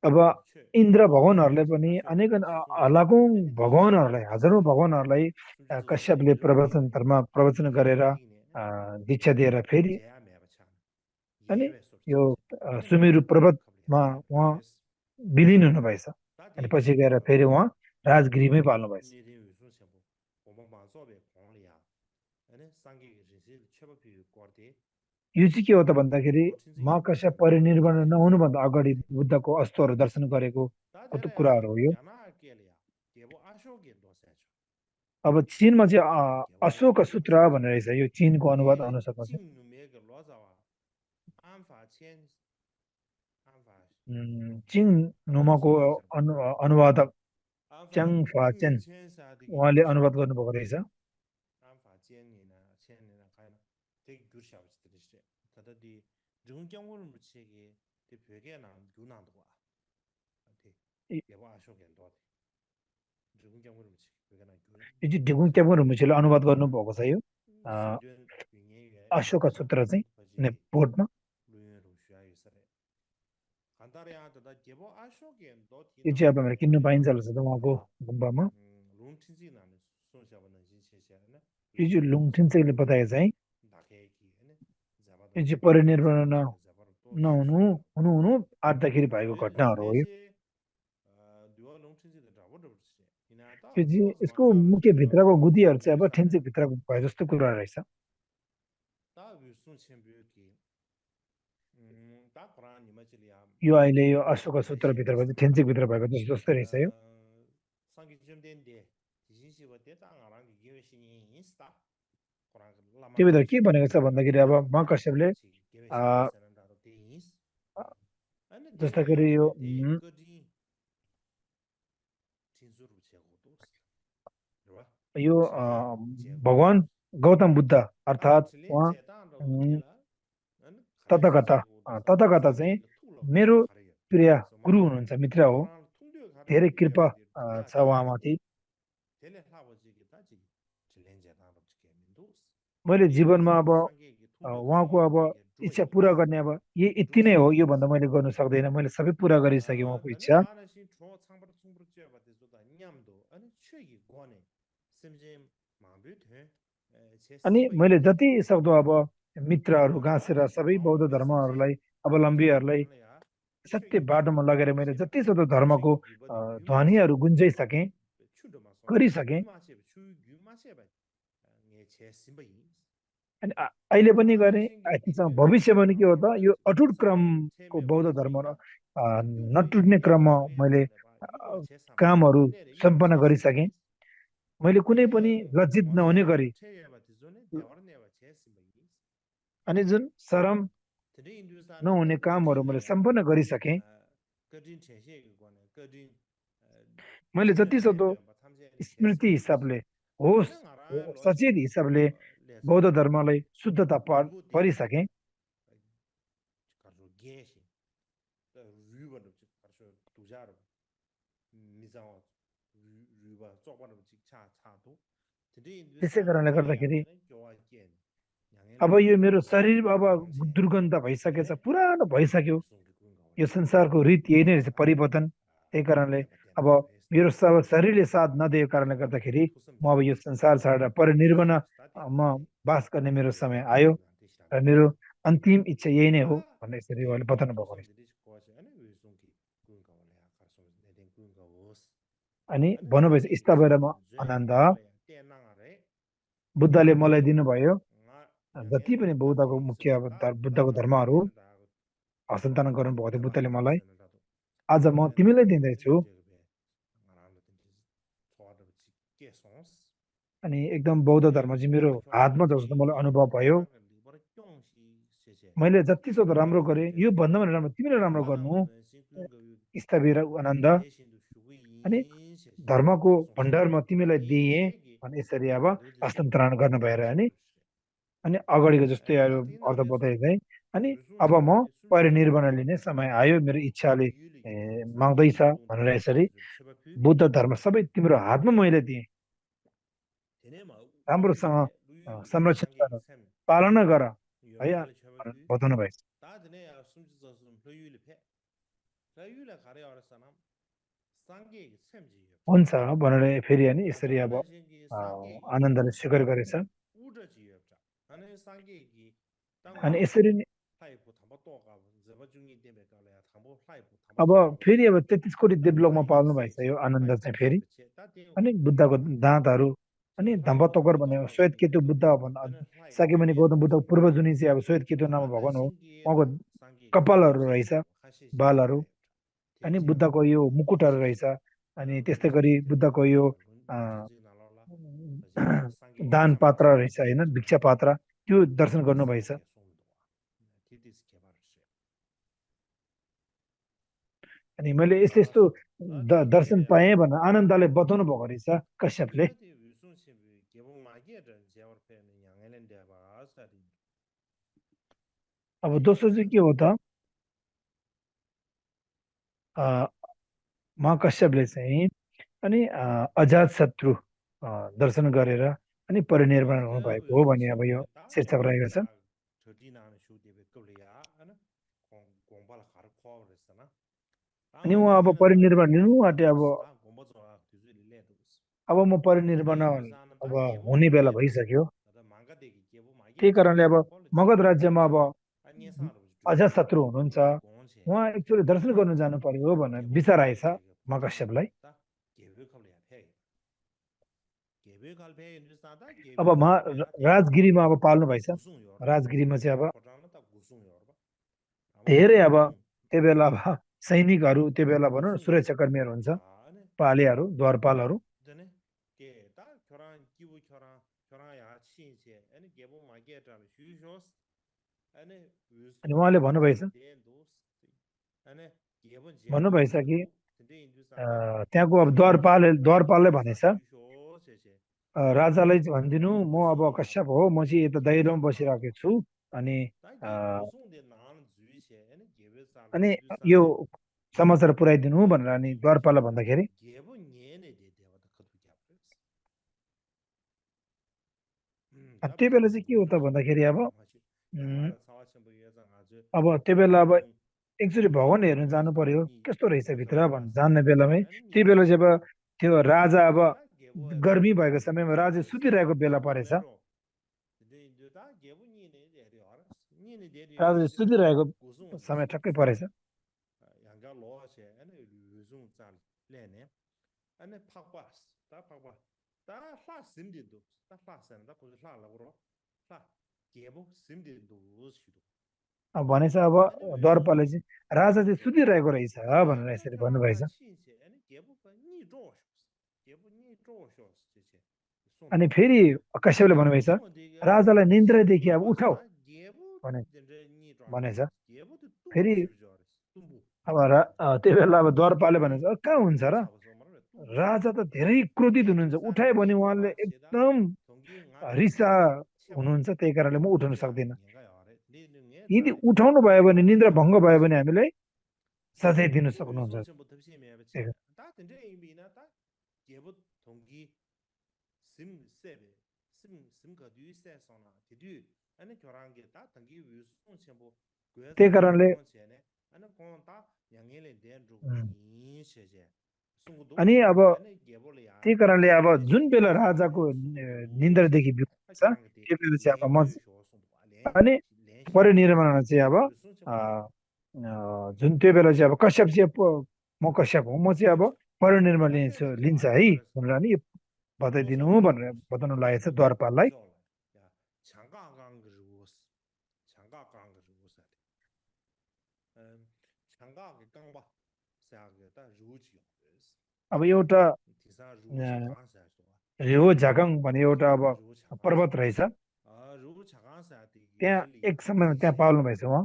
Speaker 1: अब इन्द्र भगवानहरूले पनि अनेक हजारौं भगवानहरूलाई कश्यपले प्रवचन गरेर दीक्षा दिएर फेरि
Speaker 2: 제야 매바차
Speaker 1: अनि
Speaker 2: 예외
Speaker 1: यो
Speaker 2: 수업지 아니
Speaker 1: सुमेरु
Speaker 2: 갑리야
Speaker 1: पर्वतमा उहाँ
Speaker 2: 베스
Speaker 1: विलिन हुनुभएछ अनि
Speaker 2: 다디
Speaker 1: पछि गएर फेरि उहाँ राजगिरीमै पाल्नुभएछ
Speaker 2: 니리 무슨 셈보 오마방소베 공리야 아니 상기 리시 쳬버피 거디
Speaker 1: यो चाहिँ के हो त भन्दाखेरि
Speaker 2: 롱친지
Speaker 1: महाकाश्यप परिनिर्वाण नहुनुभन्दा अगाडि बुद्धको अस्तुहरू दर्शन गरेको कति
Speaker 2: 다데라야
Speaker 1: कुराहरू हो यो
Speaker 2: 야나 알게리야 게보 아쇼게 도세죠
Speaker 1: अब चिनमा चाहिँ
Speaker 2: 게보
Speaker 1: अशोक सूत्र भनेर रहेछ यो चिनको अनुवाद
Speaker 2: 게
Speaker 1: अनुसारमा चाहिँ
Speaker 2: 징누메게 로자와 안파첸 안파
Speaker 1: चिङ नुमाको
Speaker 2: 안파첸
Speaker 1: अनुवादक च्याङ
Speaker 2: 안파
Speaker 1: फाचेन
Speaker 2: 첸사디기
Speaker 1: उहाँले अनुवाद गर्नुभएको रहेछ
Speaker 2: 안파첸이나 첸이나 가이나 되게 규샤우스들이시 다다디 정경을 무치게 되 벽에나 유난도 와
Speaker 1: 이-
Speaker 2: 게보 아쇼게 도 정경을 무치 벽에나
Speaker 1: यो चाहिँ डिगुङ टेम्बर मुछेले अनुवाद गर्नुभएको छ यो
Speaker 2: 신련 빙예에
Speaker 1: अशोक सूत्र चाहिँ
Speaker 2: 버지
Speaker 1: बोर्डमा
Speaker 2: 루예로 슈아이스레 간다레아다 게보 아쇼게 도
Speaker 1: यो चाहिँ अब हामीले किन्नु पाइन्छ होला त उहाँको गुम्बामा
Speaker 2: 롱친지나는 손샤바는 진체시아나
Speaker 1: यो चाहिँ लुङथिन्चेले बताएको चाहिँ
Speaker 2: 나케기 हैन जाबादो
Speaker 1: यो चाहिँ परिनिर्वाण
Speaker 2: जाबारो तो
Speaker 1: नहुनु हुनु हुनु आँट्दाखेरि भएको घटनाहरू हो यो
Speaker 2: दुवा 롱친지도 잡아도 버지 이나다
Speaker 1: यो चाहिँ यसको मुख्य भित्रको गुदीहरू चाहिँ अब ठेन्चेक भित्रको भए जस्तो कुरा रहेछ
Speaker 2: 다 위순 챔비오기 다 कुरान निमचलिया
Speaker 1: यो अहिले यो अशोक सूत्रभित्र चाहिँ ठेन्चेक भित्र भएको जस्तो जस्तै रहेछ यो
Speaker 2: 상기 좀 된데 지신시버 대장아랑 기회신이 인스타 कुरान लामा
Speaker 1: त्यो भित्र के भनेको छ भन्दाखेरि अब महाकाश्यपले जस्तै यो यो भगवान गौतम बुद्ध अर्थात् उहाँ तथागता चाहिँ मेरो प्रिय गुरु हुनुहुन्छ मित्र हो धेरै कृपा छ उहाँमाथि मैले जीवनमा अब उहाँको अब इच्छा पुरा गर्ने अब यति नै हो योभन्दा मैले गर्नु सक्दैन मैले सबै पुरा गरिसकेँ उहाँको इच्छा अनि मैले जति सक्दो अब मित्रहरू गाँसेर सबै बौद्ध धर्महरूलाई अवलम्बीहरूलाई सत्य बाटोमा लगेर मैले जति सक्दो धर्मको ध्वनिहरू गुन्जाइसकेँ गरिसकेँ अनि अहिले पनि गरेँ भविष्यमा पनि के हो त यो अटुट क्रमको बौद्ध धर्म नटुट्ने क्रममा मैले कामहरू सम्पन्न गरिसकेँ मैले कुनै पनि लज्जित नहुने गरी अनि जुन शरम नहुने कामहरू मैले सम्पन्न गरिसकेँ मैले जति सक्दो स्मृति हिसाबले होस् सचेत हिसाबले बौद्ध धर्मलाई शुद्धता परिसकेँ त्यसै कारणले गर्दाखेरि अब यो मेरो शरीर अब दुर्गन्ध भइसकेछ पुरानो भइसक्यो यो संसारको रीत यही नै रहेछ परिवर्तन त्यही कारणले अब मेरो शरीरले साथ नदिएको कारणले गर्दाखेरि म अब यो संसार छाडेर परिनिर्वाणमा वास गर्ने मेरो समय आयो र मेरो अन्तिम इच्छा यही नै हो भन्ने यसरी उहाँले बताउनु भएको रहेछ अनि भन्नुभएछ स्थावरमा आनन्द बुद्धले मलाई दिनुभयो जति पनि बौद्धको मुख्य बुद्धको धर्महरू हस्तान्तरण गर्नुभएको थियो बुद्धले मलाई आज म तिमीलाई दिँदैछु अनि एकदम बौद्ध धर्म चाहिँ मेरो हातमा जस्तो मलाई अनुभव भयो मैले जति सक्दो राम्रो गरेँ यो भन्दा पनि राम्रो तिमीले राम्रो गर्नु स्थविर आनन्द अनि धर्मको भण्डारमा तिमीलाई दिएँ अनि यसरी अब हस्तान्तरण गर्नु भएर अनि अगाडिको जस्तै अर्थ बताइँदै अनि अब म परिनिर्वाण लिने समय आयो मेरो इच्छाले माग्दैछ भनेर यसरी बुद्ध धर्म सबै तिम्रो हातमा मैले दिएँ राम्रोसँग संरक्षण गर पालना गर है बताउनु भएछ हुन्छ भनेर फेरि अनि यसरी अब आनन्दले स्वीकार गरेछ
Speaker 2: 안에 상계기
Speaker 1: अनि
Speaker 2: 땅와
Speaker 1: यसरी नै
Speaker 2: 하이부 담보 또가 저번 중에 때문에 가려야 담보 하이부 담보
Speaker 1: अब
Speaker 2: 또가
Speaker 1: फेरि अब 33 कोटी
Speaker 2: 다
Speaker 1: देवलोकमा
Speaker 2: 하이
Speaker 1: पाल्नु भएछ यो
Speaker 2: 세제
Speaker 1: आनन्द
Speaker 2: 하이
Speaker 1: चाहिँ फेरि
Speaker 2: 세제 다 देव
Speaker 1: अनि बुद्धको दाँतहरू अनि
Speaker 2: 저 하이부
Speaker 1: धम्मतोकर
Speaker 2: 담보
Speaker 1: भन्ने
Speaker 2: 또가
Speaker 1: श्वेत केतु बुद्ध
Speaker 2: 그거
Speaker 1: भन्न
Speaker 2: 안에 하이부
Speaker 1: साक्यमुनि
Speaker 2: 주변
Speaker 1: गौतम बुद्धको पूर्व जुनी चाहिँ अब श्वेत केतु नाममा
Speaker 2: 다다
Speaker 1: भगवान हो उहाँको
Speaker 2: 신기에다 상계기
Speaker 1: कपालहरू रहेछ
Speaker 2: 곱셈도 하시지
Speaker 1: बालहरू
Speaker 2: 말아요
Speaker 1: अनि
Speaker 2: 대체
Speaker 1: बुद्धको यो मुकुटहरू रहेछ अनि त्यस्तै गरी बुद्धको यो अ,
Speaker 2: 룬 나라라 어제 상계
Speaker 1: दान
Speaker 2: 상계
Speaker 1: पात्र रहेछ होइन भिक्षा पात्र त्यो दर्शन गर्नुभएछ
Speaker 2: 상계 송도와 디디스 개발했어요.
Speaker 1: अनि मैले यस्तो यस्तो दर्शन
Speaker 2: 대대
Speaker 1: पाएँ भनेर आनन्दले बताउनु भएको रहेछ कश्यपले
Speaker 2: 디베티 위순시 개봉 마기에든 제어페는 양에는 데바 사리
Speaker 1: अब दोस्रो चाहिँ के हो त अ, महाकश्यपले चाहिँ अनि अजात शत्रु दर्शन गरेर अनि परिनिर्वाण
Speaker 2: 아자
Speaker 1: हुनुभएको हो भन्ने अब यो
Speaker 2: 위순시에 다
Speaker 1: शीर्षक रहेको छ
Speaker 2: 개봉다 저디나는 슈디베 끌려야 하나 공발 가르 코어랬잖아.
Speaker 1: अनि उहाँ अब परिनिर्वाण लिनु आँटे अब
Speaker 2: 다 공부 좋아 뒤질래도
Speaker 1: अब म परिनिर्वाण
Speaker 2: 인도사는
Speaker 1: अब
Speaker 2: 다 개봉
Speaker 1: हुने बेला
Speaker 2: 마기에든
Speaker 1: भइसक्यो
Speaker 2: 다 망가되기 개봉
Speaker 1: त्यही
Speaker 2: 마기에든
Speaker 1: कारणले अब मगध राज्यमा अब
Speaker 2: 아니 사람
Speaker 1: अजात शत्रु हुनुहुन्छ
Speaker 2: 공세
Speaker 1: उहाँ एक्चुअली दर्शन गर्नु जानु पर्यो भनेर विचार आएछ महाकश्यपलाई
Speaker 2: 계획하려 해. 계획할 배 인도사다
Speaker 1: अब राजगिरीमा अब पाल्नु भएछ
Speaker 2: 구승요.
Speaker 1: राजगिरीमा चाहिँ अब
Speaker 2: 거장은 다 구승요.
Speaker 1: धेरै अब त्यो बेला अब सैनिकहरू त्यो बेला भनौँ न सुरक्षाकर्मीहरू हुन्छ पालेहरू द्वारपालहरू
Speaker 2: 전에 게다 교란 기부 교란야 신세 아니 개봉 마게다 휴쇼스 아니
Speaker 1: अनि उहाँले भन्नुभएछ
Speaker 2: 아니 개봉
Speaker 1: भन्नुभएछ कि
Speaker 2: 근데 인도사다
Speaker 1: त्यहाँको अब द्वारपालले भनेछ राजालाई चाहिँ भनिदिनु म अब कश्यप हो म चाहिँ यता दैलोमा बसिरहेको छु अनि अनि यो समाचार पुर्याइदिनु भनेर अनि द्वारपाललाई भन्दाखेरि त्यो बेला चाहिँ के हो त भन्दाखेरि अब त्यो बेला अब एकचोटि भगवान हेर्न जानु पर्यो कस्तो रहेछ भित्र भनेर जान्ने बेलामै त्यो बेला चाहिँ अब त्यो राजा अब गर्मी भएको समयमा राजा सुतिरहेको बेला परेछ राजा सुतिरहेको समय ठक्कै परेछ
Speaker 2: 양가 로아체 아니 유중 짠 레네 아니 팍바스 다 팍바 다 라심디도 다 라선다 고지 라라고로 라 게보 심디도 우스기도
Speaker 1: भनेछ अब द्वारपालले चाहिँ राजा चाहिँ सुतिरहेको रहेछ भनेर यसरी भन्नुभएछ
Speaker 2: 아니 게보 니 조쇼스 게보 니 조쇼스 제체
Speaker 1: अनि फेरि कश्यपले भन्नुभएछ राजालाई निन्द्रादेखि अब उठाऊ भनेछ फेरि अब त्यो बेला अब द्वारपालले भनेछ कहाँ हुन्छ र राजा त धेरै क्रोधित हुनुहुन्छ उठायो भने उहाँले एकदम रिसा हुनुहुन्छ त्यही कारणले म उठाउन सक्दिनँ यदि उठाउनु भयो भने निन्द्रा भङ्ग भयो भने हामीलाई सजाय दिन सक्नुहुन्छ त्यही कारणले अनि अब त्यही कारणले अब जुन बेला राजाको निन्द्रादेखि बिउछ त्यो बेला चाहिँ अब म अनि परिनिर्वाण चाहिँ अब जुन त्यो बेला चाहिँ अब कश्यप चाहिँ म कश्यप हुँ म चाहिँ अब परिनिर्वाण लिन्छ है भनेर नि बताइदिनु भनेर बताउनु लागेको छ द्वारपाललाई अब एउटा रेहो झागाङ भन्ने एउटा अब पर्वत रहेछ त्यहाँ एक समयमा त्यहाँ पाल्नु भएछ उहाँ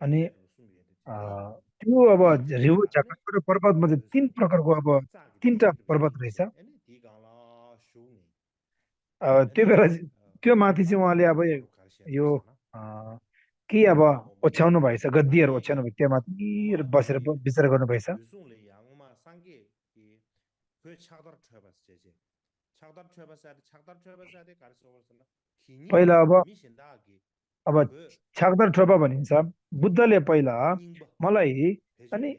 Speaker 1: अनि त्यो अब रेहो झागाङको पर्वतमा चाहिँ 3 प्रकारको अब 3टा पर्वत रहेछ त्यो बेला त्यो माथि चाहिँ उहाँले अब यो के अब ओछ्याउनु भएछ गद्दीहरू ओछ्याउनु भयो त्यहाँ माथि बसेर विचार गर्नुभएछ पहिला अब छागदार ठोपा भनिन्छ बुद्धले पहिला मलाई अनि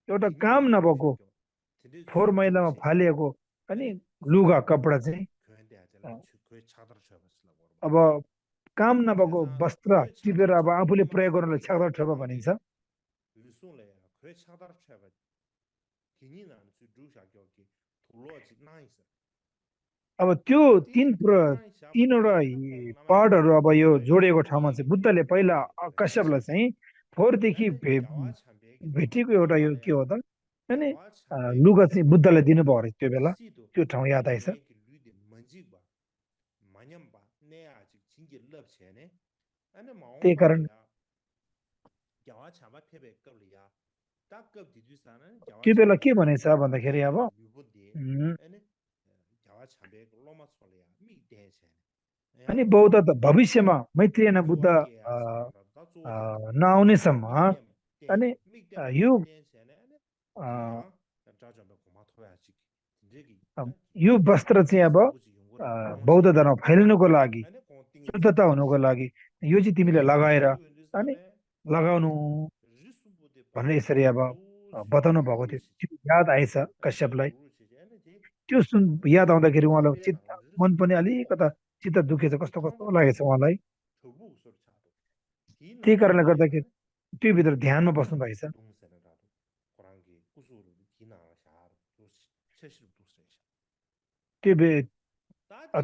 Speaker 1: एउटा काम नभएको फोहोर मैलामा फालिएको अनि लुगा कपडा चाहिँ अ, अब काम नभएको वस्त्र टिपेर अब आफूले प्रयोग गर्नलाई छ्याक्दर ठेपा भनिन्छ। अब त्यो तिनवटा पार्टहरू अब यो जोडिएको ठाउँमा चाहिँ बुद्धले पहिला कश्यपलाई चाहिँ फोहोरदेखि भेटिएको एउटा यो के हो त अनि लुगा चाहिँ बुद्धलाई दिनुभयो अरे त्यो बेला, त्यो ठाउँ याद आएछ। त्यही कारण त्यो बेला के भनेछ भन्दाखेरि अब अनि बौद्ध त भविष्यमा मैत्रियन बुद्ध नआउनेसम्म अनि यो यो वस्त्र चाहिँ अब बौद्ध धर्म फैलिनुको लागि शुद्धता हुनुको लागि यो चाहिँ तिमीले लगाएर अनि लगाउनु भनेर यसरी अब बताउनु भएको थियो। त्यो याद आएछ कश्यपलाई। त्यो याद आउँदाखेरि उहाँलाई मन पनि अलिकता चित्त दुखेछ, कस्तो कस्तो लागेछ उहाँलाई। त्यही कारणले गर्दाखेरि त्यो भित्र ध्यानमा बस्नु भएछ। त्यो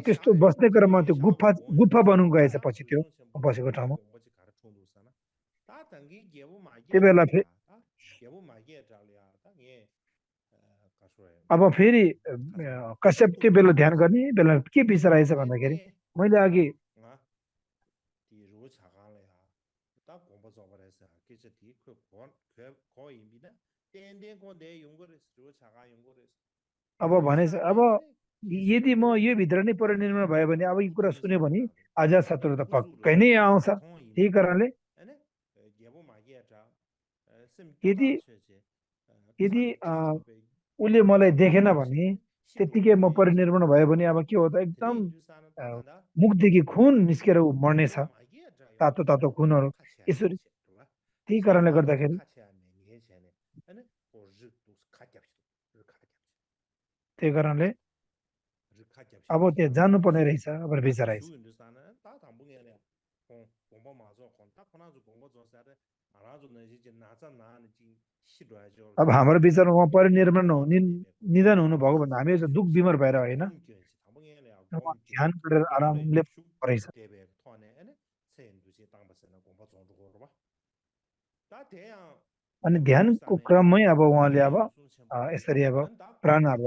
Speaker 1: त्यस्तो बस्ने क्रममा त्यो गुफा गुफा बन्नु गएछ पछि त्यो बसेको ठाउँमा। त्यो बेला अब फेरि कश्यप त्यो बेला ध्यान गर्ने बेला के विचार आएछ भन्दाखेरि मैले अघि अब भनेछ अब यदि म यो भित्र नै परिनिर्माण भयो भने अब यो कुरा सुन्यो भने अजात शत्रु त पक्कै नै आउँछ। त्यही कारणले यदि यदि उसले मलाई देखेन भने त्यतिकै म परिनिर्माण भयो भने अब के हो त एकदम मुखदेखि खुन निस्केर ऊ मर्नेछ, तातो तातो खुनहरू यसरी। त्यही कारणले गर्दाखेरि त्यही कारणले अब त्यहाँ जानुपर्ने रहेछ भनेर विचार आएछ। अब हाम्रो विचारमा उहाँ परिनिर्माण निधन हुनुभएको भन्दा हामी दुःख बिमार भएर होइन, ध्यान गरेर आरामले रहेछ। अनि ध्यानको क्रममै अब उहाँले अब यसरी अब प्राणहरू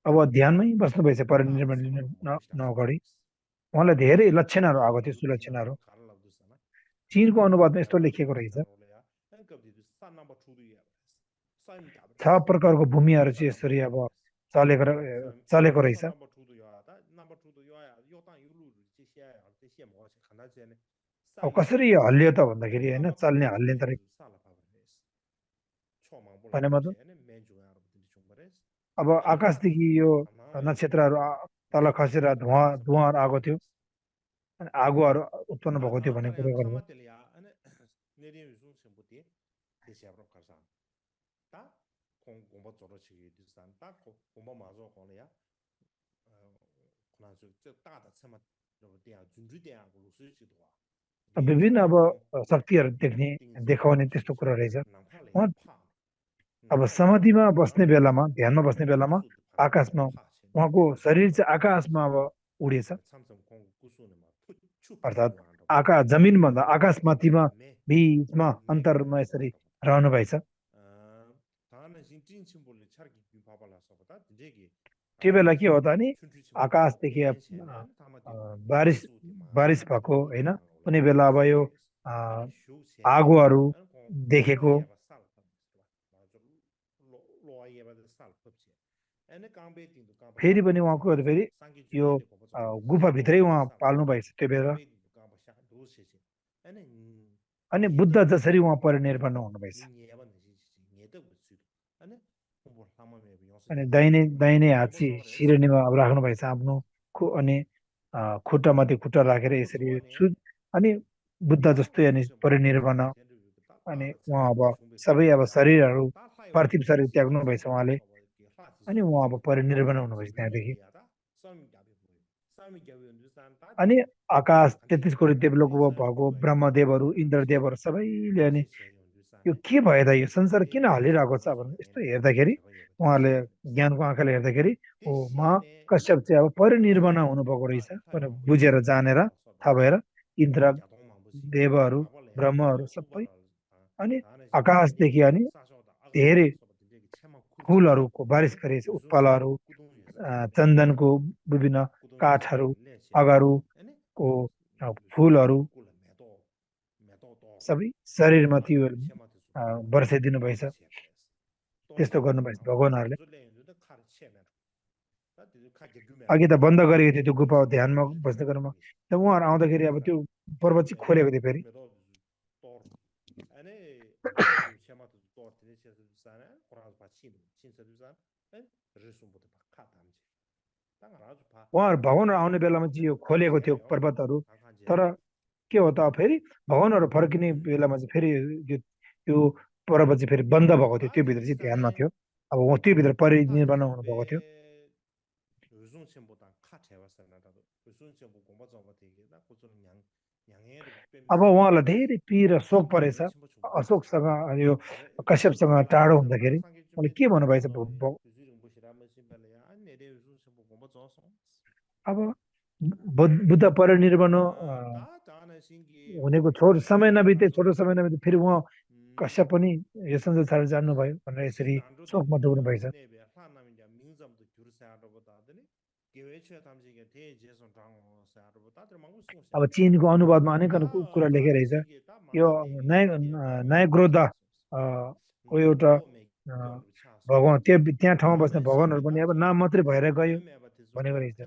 Speaker 1: अब ध्यानमै बस्नु भएछ परिनिर्माण नअगाडि। उहाँलाई धेरै लक्षणहरू आएको थियो, सुलक्षणहरू। चीनको अनुवादमा यस्तो लेखिएको रहेछ, 6 प्रकारको भूमिहरू चाहिँ यसरी अब चलेको रहेछ। अब कसरी यो हल्लियो त भन्दाखेरि होइन, चल्ने हल्ने त भने मतलब अब आकाशदेखि यो नक्षत्रहरू तल खसेर धुवाहरू आएको थियो अनि आगोहरू उत्पन्न भएको थियो भन्ने कुरो गर्नु। विभिन्न अब शक्तिहरू देखाउने त्यस्तो कुरा रहेछ। अब समाधिमा बस्ने बेलामा, ध्यानमा बस्ने बेलामा आकाशमा उहाँको शरीर चाहिँ आकाशमा अब उडेछ, अर्थात् जमिनभन्दा आकाशमाथिमा बिचमा अन्तरमा यसरी रहनु भएछ। त्यो बेला के हो त नि आकाशदेखि बारिस भएको होइन, कुनै बेला अब यो आगोहरू देखेको। फेरि पनि उहाँको फेरि यो गुफाभित्रै उहाँ पाल्नु भएछ त्यो बेला। अनि बुद्ध जसरी उहाँ परिनिर्वाण हुनुभएछ। अनि दाहिने हात चाहिँ सिरेनीमा राख्नु भएछ आफ्नो, अनि खुट्टामाथि खुट्टा राखेर यसरी अनि बुद्ध जस्तै अनि परिनिर्वाण अनि उहाँ अब सबै अब शरीरहरू पार्थिव शरीर त्याग्नु भएछ उहाँले अनि उहाँ अब परिनिर्वाण हुनुभएछ त्यहाँदेखि अनि आकाश 33 कोटी देवलोक भएको ब्रह्मदेवहरू इन्द्रदेवहरू सबैले अनि यो के भयो त यो संसार किन हल्लिरहेको छ भनेर यस्तो हेर्दाखेरि उहाँले ज्ञानको आँखाले हेर्दाखेरि ओ कश्यप चाहिँ अब परिनिर्वाण हुनुभएको रहेछ भनेर बुझेर जानेर थाहा भएर इन्द्र देवहरू ब्रह्महरू सबै अनि आकाशदेखि अनि धेरै फुलहरूको बारिस गरेछ उत्पलहरू चन्दनको विभिन्न काठहरू अगारुको फुलहरू सबै शरीरमा त्यो वर्षाइदिनु भएछ त्यस्तो गर्नुभएछ भगवान्हरूले अघि त बन्द गरेको थियो त्यो गुफा ध्यानमा बस्दै गरेमा जब उहाँहरू आउँदाखेरि अब त्यो पर्वत चाहिँ खोलेको थियो फेरि उहाँहरू भगवान्हरू आउने बेलामा चाहिँ यो खोलेको थियो पर्वतहरू तर के हो त फेरि भगवान्हरू फर्किने बेलामा चाहिँ फेरि यो पर्वत चाहिँ फेरि बन्द भएको थियो त्यो भित्र चाहिँ ध्यानमा थियो अब त्यो भित्र परिनिर्वाण हुनुभएको थियो अब उहाँलाई धेरै पीर र शोक परेछ अशोकसँग यो कश्यपसँग टाढो हुँदाखेरि उहाँले के भन्नुभएछ अब बुद्ध परिनिर्वाण हुनेको समय नबित्दै छोटो समय नबित्दै फेरि उहाँ कश्यप पनि यो संसार छाडेर जानुभयो भनेर यसरी शोकमा डुब्नु भएछ अब चिनको अनुवादमा अनेक कुरा लेखेर रहेछ यो न्यायक्रोध को एउटा भगवान त्यहाँ ठाउँमा बस्ने भगवानहरू पनि अब नाम मात्रै भएर गयो भनेको रहेछ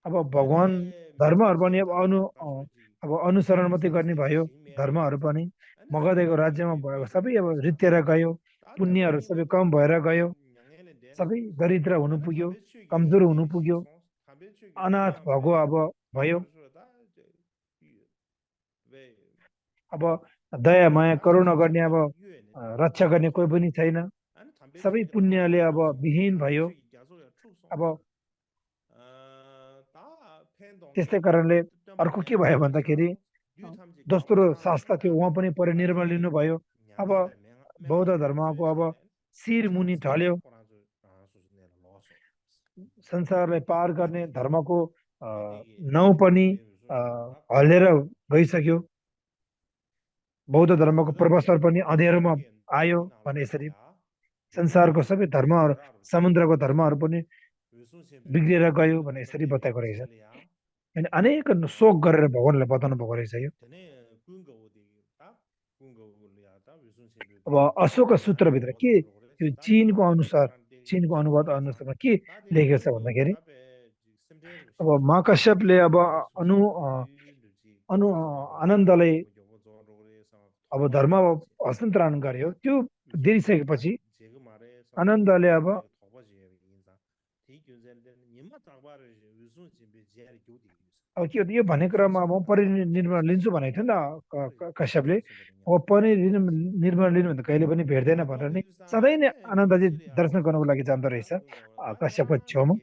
Speaker 1: अब भगवान धर्महरू पनि अब अनुसरण मात्रै गर्ने भयो धर्महरू पनि मगधको राज्यमा भएको सबै अब रित्तेर गयो पुण्यहरू सबै कम भएर गयो सबै दरिद्र हुनु पुग्यो कमजोर हुनु पुग्यो अनाथ भएको अब भयो अब दया माया करुणा गर्ने अब रक्षा गर्ने कोही पनि छैन सबै पुण्यले अब विहीन भयो अब त्यस्तै कारणले अर्को के भयो भन्दाखेरि दोस्रो शास्त्र थियो उहाँ पनि परिनिर्वाण लिनुभयो अब बौद्ध धर्मको अब शिर मुनि ढल्यो संसारलाई पार गर्ने धर्मको नाउँ पनि हल्लेर गइसक्यो बौद्ध धर्मको प्रोफेसर पनि अँध्यारोमा आयो भने यसरी संसारको सबै धर्महरू समुद्रको धर्महरू पनि बिग्रिएर गयो भने यसरी बताएको रहेछ अनि अनेक शोक गरेर भगवान्लाई बताउनु भएको रहेछ यो अब अशोक सूत्रभित्र के यो चिनको अनुवाद अनुसारमा के लेखेको छ भन्दाखेरि अब महाकश्यपले अब अनु अनु आनन्दलाई अब धर्म हस्तान्तरण गर्यो त्यो दिइसकेपछि आनन्दले अब के हो यो भन्ने क्रममा म परिनिर्वाण लिन्छु भनेको थियो नि त कश्यपले अब परिनिर्वाण लिनु भने कहिले पनि भेट्दैन भनेर नि सधैँ नै आनन्दजी दर्शन गर्नको लागि जाँदो रहेछ कश्यपको छेउमा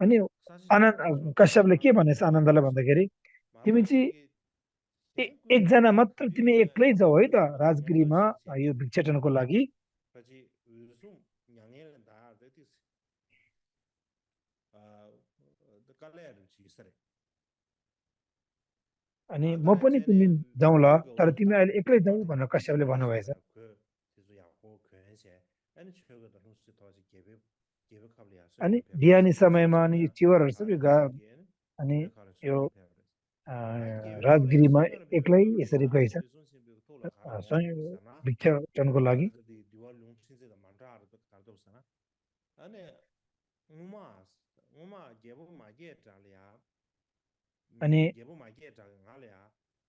Speaker 1: अनि आनन्द कश्यपले के भनेछ आनन्दलाई भन्दाखेरि तिमी चाहिँ एकजना मात्र तिमी एक्लै जाऊ है त राजगिरीमा यो भिक्षाटनको लागि अनि म पनि तिमी जाउँला तर तिमी अहिले एक्लै जाऊ भनेर कश्यपले भन्नुभएछ अनि बिहानी समयमा अनि चिवरहरू सबै अनि यो राजगिरीमा एक्लै यसरी गएछ भिक्षाटनको लागि अनि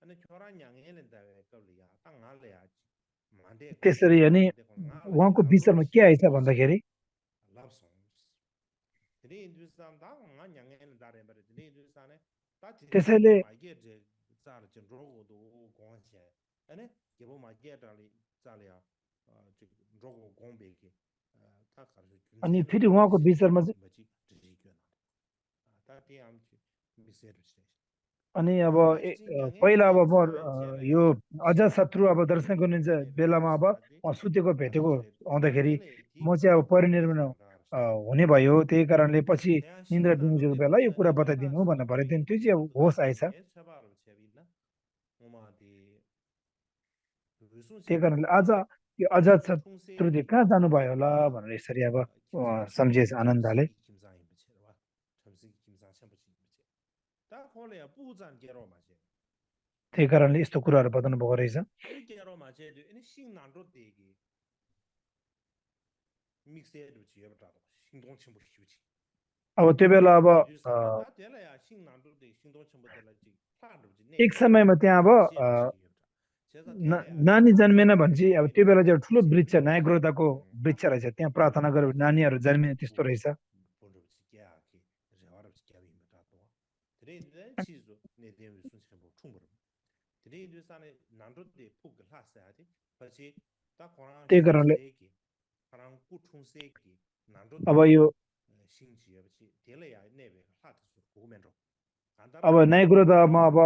Speaker 2: अनि छोरा 냥에는 다에 거리야 딱 나래야 만데
Speaker 1: त्यसरी अनि
Speaker 2: 나래
Speaker 1: उहाँको विषयमा के आएछ भन्दाखेरि
Speaker 2: 랍송 드리 인두산 다 냥에는 다래 버리 드리 인두산에 다 드리
Speaker 1: त्यसैले
Speaker 2: 마게 제 자르 좀 로고도 공한체 아니 개보 마게 달리 자리야 저 로고 공베기 다 가르쳐
Speaker 1: अनि
Speaker 2: 준세로
Speaker 1: फेरि उहाँको विचारमा चाहिँ
Speaker 2: 뭐지 드리겨 다 대암치 미세르
Speaker 1: अनि अब
Speaker 2: 아마지
Speaker 1: पहिला अब
Speaker 2: 냥에는
Speaker 1: म
Speaker 2: 자외 제래
Speaker 1: यो अजातशत्रु अब
Speaker 2: 신나로
Speaker 1: दर्शन गर्ने बेलामा अब
Speaker 2: 베베사디
Speaker 1: उहाँ सुतेको भेटेको
Speaker 2: 아마지레
Speaker 1: आउँदाखेरि
Speaker 2: 냥에는
Speaker 1: म चाहिँ अब परिनिर्वाण हुने भयो त्यही कारणले पछि
Speaker 2: 대한
Speaker 1: निन्द्रा
Speaker 2: 신나로
Speaker 1: दिनुको बेला यो
Speaker 2: 대부분
Speaker 1: कुरा
Speaker 2: 아니
Speaker 1: बताइदिनु भनेर
Speaker 2: 라사도
Speaker 1: भनेको थिएँ त्यो
Speaker 2: 되게
Speaker 1: चाहिँ अब होस आएछ
Speaker 2: 라사도 예체바로 제비나 오마디
Speaker 1: त्यही
Speaker 2: 무슨심보
Speaker 1: कारणले आज यो अजातशत्रुले
Speaker 2: 총세기
Speaker 1: कहाँ जानुभयो होला
Speaker 2: 다
Speaker 1: भनेर यसरी अब
Speaker 2: 김장
Speaker 1: सम्झिएछ आनन्दले
Speaker 2: 점식이 김장이 붙여와 점식이 김장 첨부치 붙여 다 콜이야 부장 게로 맞지
Speaker 1: त्यही कारणले यस्तो कुराहरू बताउनु भएको रहेछ
Speaker 2: 이 게로 맞지 아니 신난도 되기 믹스해도 지어버다 신동 첨부 쉬우지
Speaker 1: अब त्यो बेला अब
Speaker 2: 인류산에 다 되려야 신난도 돼 신동 첨부 되려지 파도지
Speaker 1: एक
Speaker 2: 내가
Speaker 1: समयमा त्यहाँ अब
Speaker 2: 시에도 제가 되려야
Speaker 1: नानी
Speaker 2: 신난도
Speaker 1: जन्मेन
Speaker 2: 돼.
Speaker 1: भनेपछि अब त्यो बेला चाहिँ एउटा ठुलो वृक्ष न्यायग्रोताको वृक्ष रहेछ त्यहाँ प्रार्थना गरेर नानीहरू जन्मिने त्यस्तो रहेछ त्यही कारणले अब यो अब न्यायग्रोतामा अब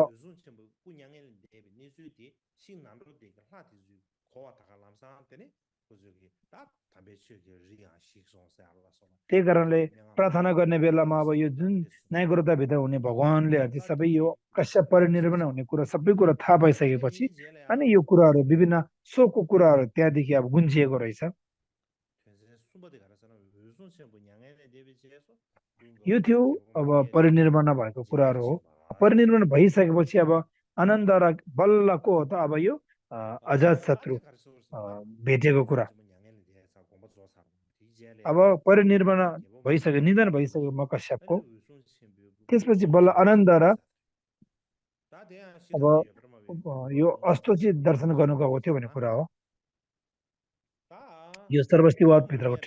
Speaker 1: त्यही कारणले प्रार्थना गर्ने बेलामा अब यो जुन न्यायग्रोताभित्र हुने भगवान्ले चाहिँ सबै यो कश्यप परिनिर्वाण हुने कुरा सबै कुरा थाहा पाइसकेपछि अनि यो कुराहरू विभिन्न शोकको कुराहरू त्यहाँदेखि अब गुन्जिएको रहेछ यो थियो अब परिनिर्वाण भएको कुराहरू हो परिनिर्वाण भइसकेपछि अब आनन्द र बल्ल को हो त अब यो अजात शत्रु भेटेको कुरा अब परिनिर्वाण भइसक्यो निधन भइसक्यो म कश्यपको त्यसपछि बल्ल आनन्द र अब यो अस्तोचित दर्शन गर्नु गएको थियो भन्ने कुरा हो यो सर्वस्तिवाद भित्रको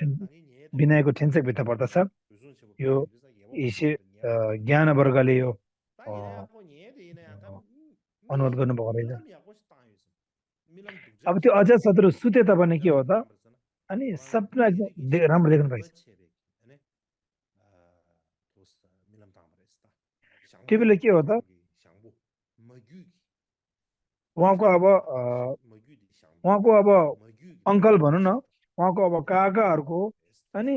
Speaker 1: विनयको ठिन्चकभित्र पर्दछ यो यसै ज्ञान वर्गले यो अनुवाद गर्नुभएको रहेछ अब त्यो अजात शत्रु सुते त भने के हो त अनि सपना एकदम राम्रो देख्नु पाइन्छ त्यो बेला के हो त उहाँको अब अङ्कल भनौँ न उहाँको अब काकाहरूको अनि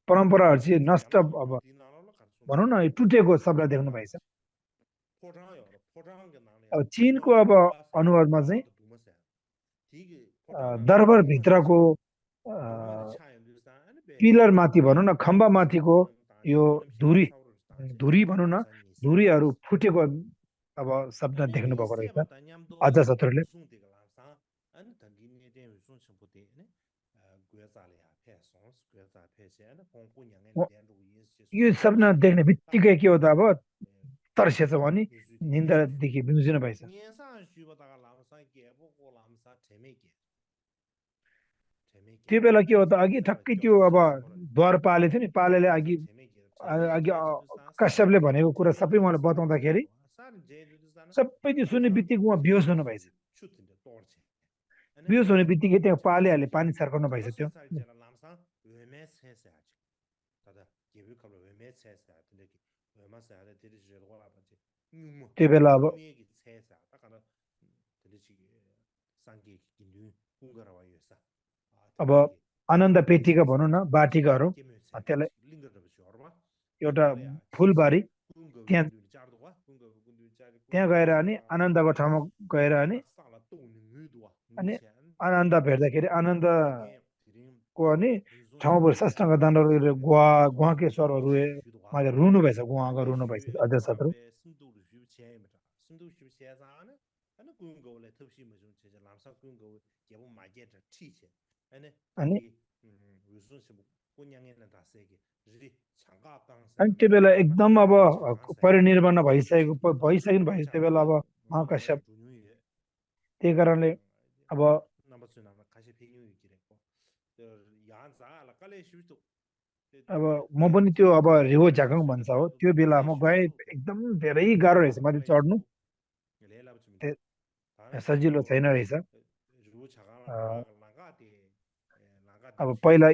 Speaker 1: परम्पराहरू चाहिँ नष्ट अब भनौँ न यो टुटेको सपना देख्नु पाइन्छ अब चिनको अब अनुवादमा चाहिँ दरबार भित्रको पिलर माथि भनौँ न खम्बा माथिको यो धुरी भनौँ न धुरीहरू फुटेको अब सपना देख्नु भएको रहेछ अजात शत्रुले यो सपना देख्ने बित्तिकै के हो त अब तर्सेछ भने निन्द्रादेखि बिउजिनु पाइन्छ त्यो बेला के हो त अघि ठक्कै त्यो अब द्वार पाले थियो नि पालेले अघि अघि कश्यपले भनेको कुरा सबै उहाँले बताउँदाखेरि सबै त्यो सुन्ने बित्तिकै उहाँ बेहोस हुनु भएछ बेहोस हुने बित्तिकै त्यहाँ पालेहरूले पानी छर्काउनु भएछ त्यो त्यो बेला अब अब आनन्द पेटिका भनौँ न बाटिकाहरू त्यसलाई एउटा फुलबारी त्यहाँ गएर अनि आनन्दको ठाउँमा गएर अनि आनन्द भेट्दाखेरि आनन्दको अनि ठाउँबाट साष्टाङ्ग दण्ड गरेर गुवाकै स्वरहरू उहाँले रुनु भएछ गुवाको रुनु भएछ अजात शत्रु अनि अनि त्यो बेला एकदम अब परिनिर्वाण भइसकिनु भयो त्यो बेला अब महाकश्यप त्यही कारणले अब अब म पनि त्यो अब रिहो झाकङ भन्छ हो त्यो बेला म गएँ एकदम धेरै गाह्रो रहेछ माथि चढ्नु सजिलो छैन रहेछ अब पहिला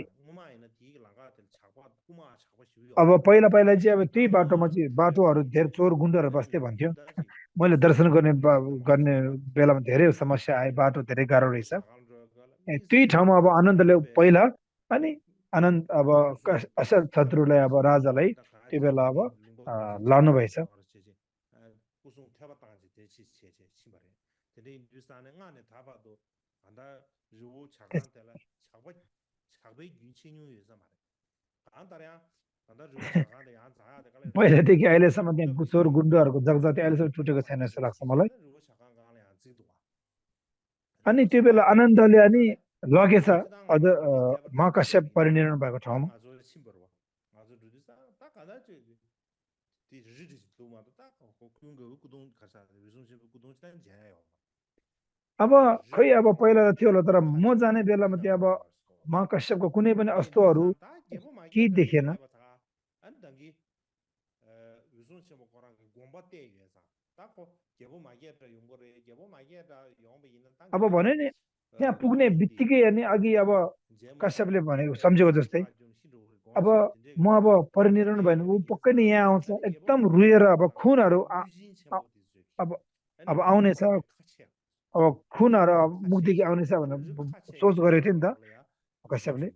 Speaker 1: अब पहिला पहिला चाहिँ अब त्यही बाटोमा चाहिँ बाटोहरू धेरै चोर गुन्डाहरू बस्थे भन्थ्यो मैले दर्शन गर्ने बेलामा धेरै समस्या आयो बाटो धेरै गाह्रो रहेछ त्यही ठाउँमा अब आनन्दले पहिला अनि आनन्द अब असल शत्रुलाई अब राजालाई त्यो बेला अब लानु भएछ पहिलादेखि अहिलेसम्म त्यहाँ चोर गुन्डाहरूको जगजती अहिलेसम्म छुटेको छैन जस्तो लाग्छ मलाई अनि त्यो बेला आनन्दले अनि लगेछ अझ महाकश्यप परिनिर्वाण भएको ठाउँमा अब खै अब पहिला त थियो होला तर म जाने बेलामा त्यो अब महाकश्यपको कुनै पनि अस्त्रोहरू केही देखेन अब भन्यो नि त्यहाँ पुग्ने बित्तिकै अनि अघि अब कश्यपले भनेको सम्झेको जस्तै अब म अब परिनिर्वाण भयो भने ऊ पक्कै नै यहाँ आउँछ एकदम रुएर अब खुनहरू अब अब आउनेछ अब खुनहरू अब मुखदेखि आउनेछ भनेर सोच गरेको थियो नि त कश्यपले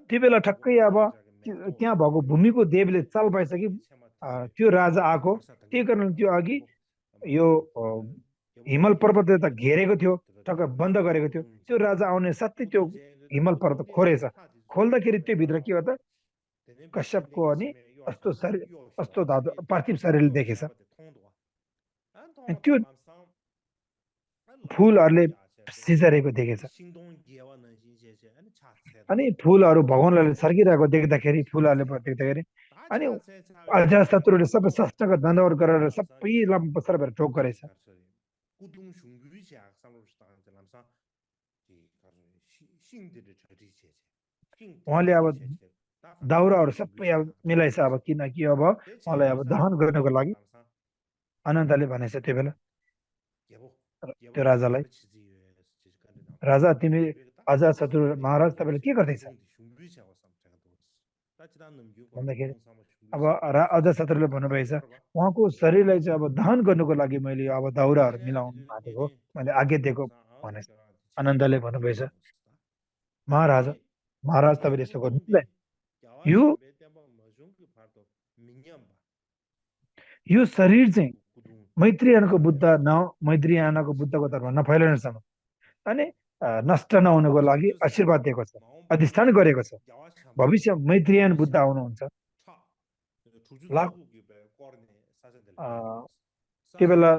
Speaker 1: त्यो बेला ठ्याक्कै अब त्यहाँ भएको भूमिको देवले चाल पाएछ कि त्यो राजा आएको त्यही कारण त्यो अघि यो हिमाल पर्वतले त घेरेको थियो टक्क बन्द गरेको थियो त्यो राजा आउने साथै त्यो हिमाल पर्वत खोरेछ खोल्दाखेरि त्यो भित्र के हो त कश्यपको अनि अस्तो शरीर अस्तो धातु पार्थिव शरीरले देखेछ त्यो फुलहरूले सिजारेको देखेछ अनि फुलहरू भगवान्लाई सर्किरहेको देख्दाखेरि फुलहरूले देख्दाखेरि अनि अजाशत्रुले सबै शस्त्रको दण्डवत गरेर सबै लम्पसर भएर ठोक गरेछ उहाँले अब दाउराहरू सबै अब मिलाइछ अब किनकि अब उहाँलाई अब दहन गर्नको लागि आनन्दले भनेछ त्यो बेला त्यो राजालाई राजा तिमी अजाशत्रु महाराज तपाईँले के गर्दैछ भन्दाखेरि अब अजाशत्रुले भन्नुभएछ उहाँको शरीरलाई चाहिँ अब दहन गर्नुको लागि मैले अब दाउराहरू मिलाउनु आँटेको मैले आज्ञा दिएको भने आनन्दले भन्नुभएछ महाराज महाराज तपाईँले यस्तो गर्नु हुँदैन यो शरीर चाहिँ मैत्रीयानको बुद्ध मैत्रीयानको बुद्धको तर्फमा नफैलनसम्म अनि नष्ट नहुनुको लागि आशीर्वाद दिएको छ अधिष्ठान गरेको छ भविष्य मैत्रीयान बुद्ध आउनुहुन्छ त्यो बेला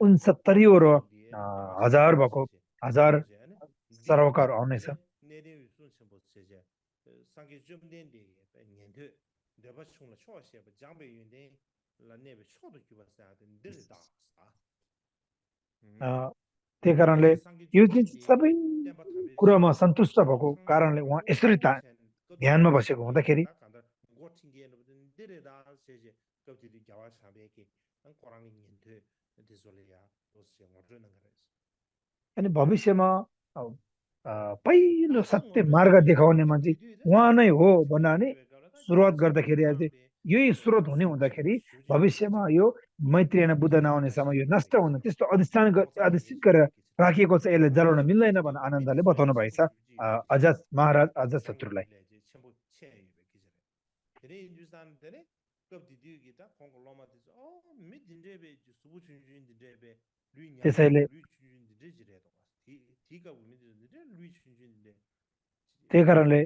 Speaker 1: 69 हजार भएको हजार सर्वकार आउनेछ त्यही कारणले यो चाहिँ सबै कुरामा सन्तुष्ट भएको कारणले उहाँ यसरी ध्यानमा बसेको हुँदाखेरि अनि भविष्यमा पहिलो सत्य मार्ग देखाउने मान्छे उहाँ नै हो भन्नाले सुरुवात गर्दाखेरि चाहिँ यही स्रोत हुने हुँदाखेरि भविष्यमा यो मैत्रीयान बुद्ध नआउनेसम्म यो नष्ट हुन त्यस्तो अधिष्ठित गरेर राखिएको छ यसले जलाउन मिल्दैन भनेर आनन्दले बताउनु भएछ महाराज अजाशत्रुलाई त्यसैले त्यही कारणले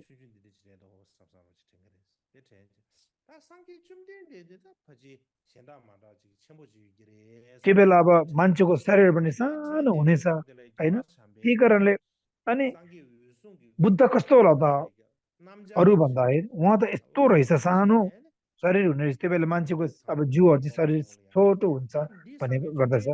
Speaker 1: त्यो बेला अब मान्छेको शरीर पनि सानो हुनेछ होइन त्यही कारणले अनि बुद्ध कस्तो होला त अरू भन्दा है उहाँ त यस्तो रहेछ सानो शरीर हुने रहेछ त्यो बेला मान्छेको अब जिउहरू चाहिँ शरीर छोटो हुन्छ भन्ने गर्दछ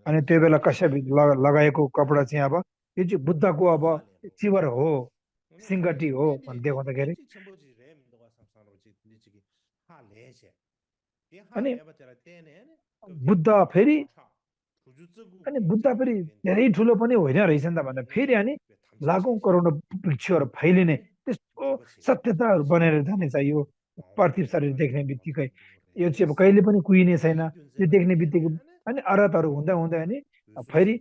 Speaker 1: अनि त्यो बेला कश्यप लगाएको कपडा चाहिँ अब यो चाहिँ बुद्धको अब चिवर हो सिङ्गटी हो भन्ने देखाउँदाखेरि अनि बुद्ध फेरि अनि बुद्ध फेरि धेरै ठुलो पनि होइन रहेछ नि त भन्दा फेरि अनि लाखौँ करोडौँ वृक्षहरू फैलिने त्यस्तो सत्यताहरू बनेर जानेछ यो पार्थिव शरीर देख्ने बित्तिकै यो चाहिँ अब कहिले पनि कुहिने छैन यो देख्ने बित्तिकै अनि अरतहरू हुँदा हुँदै अनि फेरि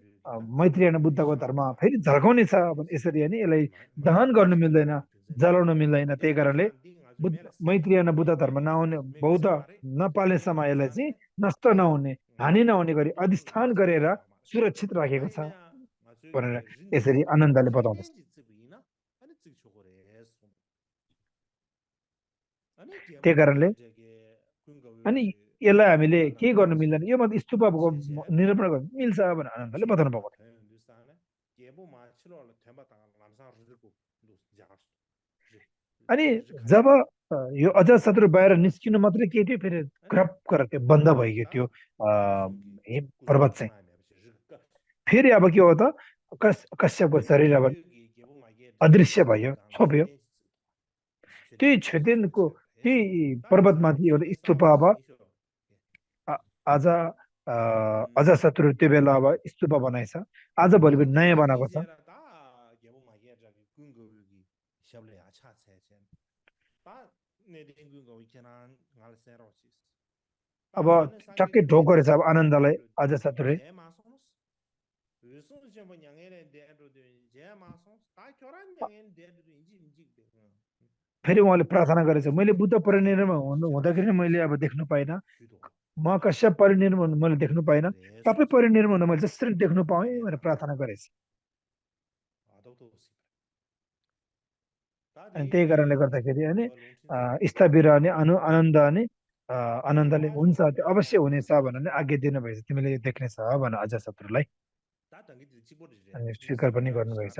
Speaker 1: मैत्रीयन बुद्धको धर्म फेरि झल्काउने छ यसरी अनि यसलाई दहन गर्नु मिल्दैन जलाउन मिल्दैन त्यही कारणले बुद्ध मैत्रीयन बुद्ध धर्म नआउने बौद्ध नपाल्ने समयलाई चाहिँ नष्ट नहुने हानि नहुने गरी अधिष्ठान गरेर सुरक्षित राखेको छ भनेर यसरी आनन्दले बताउँदछ त्यही कारणले अनि यसलाई हामीले के गर्नु मिल्दैन यो मात्र स्तूपको निरूपण गर्नु मिल्छ भनेर आनन्दले बताउनु भएको अनि जब यो अजातशत्रु बाहिर निस्किनु मात्रै के थियो फेरि क्रप गरेर त्यो बन्द भइगयो त्यो पर्वत चाहिँ फेरि अब के हो त कश्यपको शरीर अब अदृश्य भयो छोप्यो त्यही छेदेनको त्यही पर्वतमाथि एउटा स्तूप अब आज अजातशत्रु त्यो बेला अब स्तूप बनाएछ आज भोलि पनि नयाँ बनाएको छ अब टक्कै ढोको रहेछ अब आनन्दलाई अजातशत्रुले फेरि उहाँले प्रार्थना गरेछ मैले बुद्ध परिनिर्वाण हुँदाखेरि मैले अब देख्नु पाइनँ म कश्यप परिनिर्वाण मैले देख्नु पाइनँ तपाईँ परिनिर्वाण मैले जसरी देख्नु पाएँ भनेर प्रार्थना गरेछ अनि त्यही कारणले गर्दाखेरि अनि स्थविर अनि आनन्द अनि आनन्दले हुन्छ त्यो अवश्य हुनेछ भनेर आज्ञा दिनुभएछ तिमीले यो देख्नेछ भनेर अजातशत्रुलाई अनि स्वीकार पनि गर्नुभएछ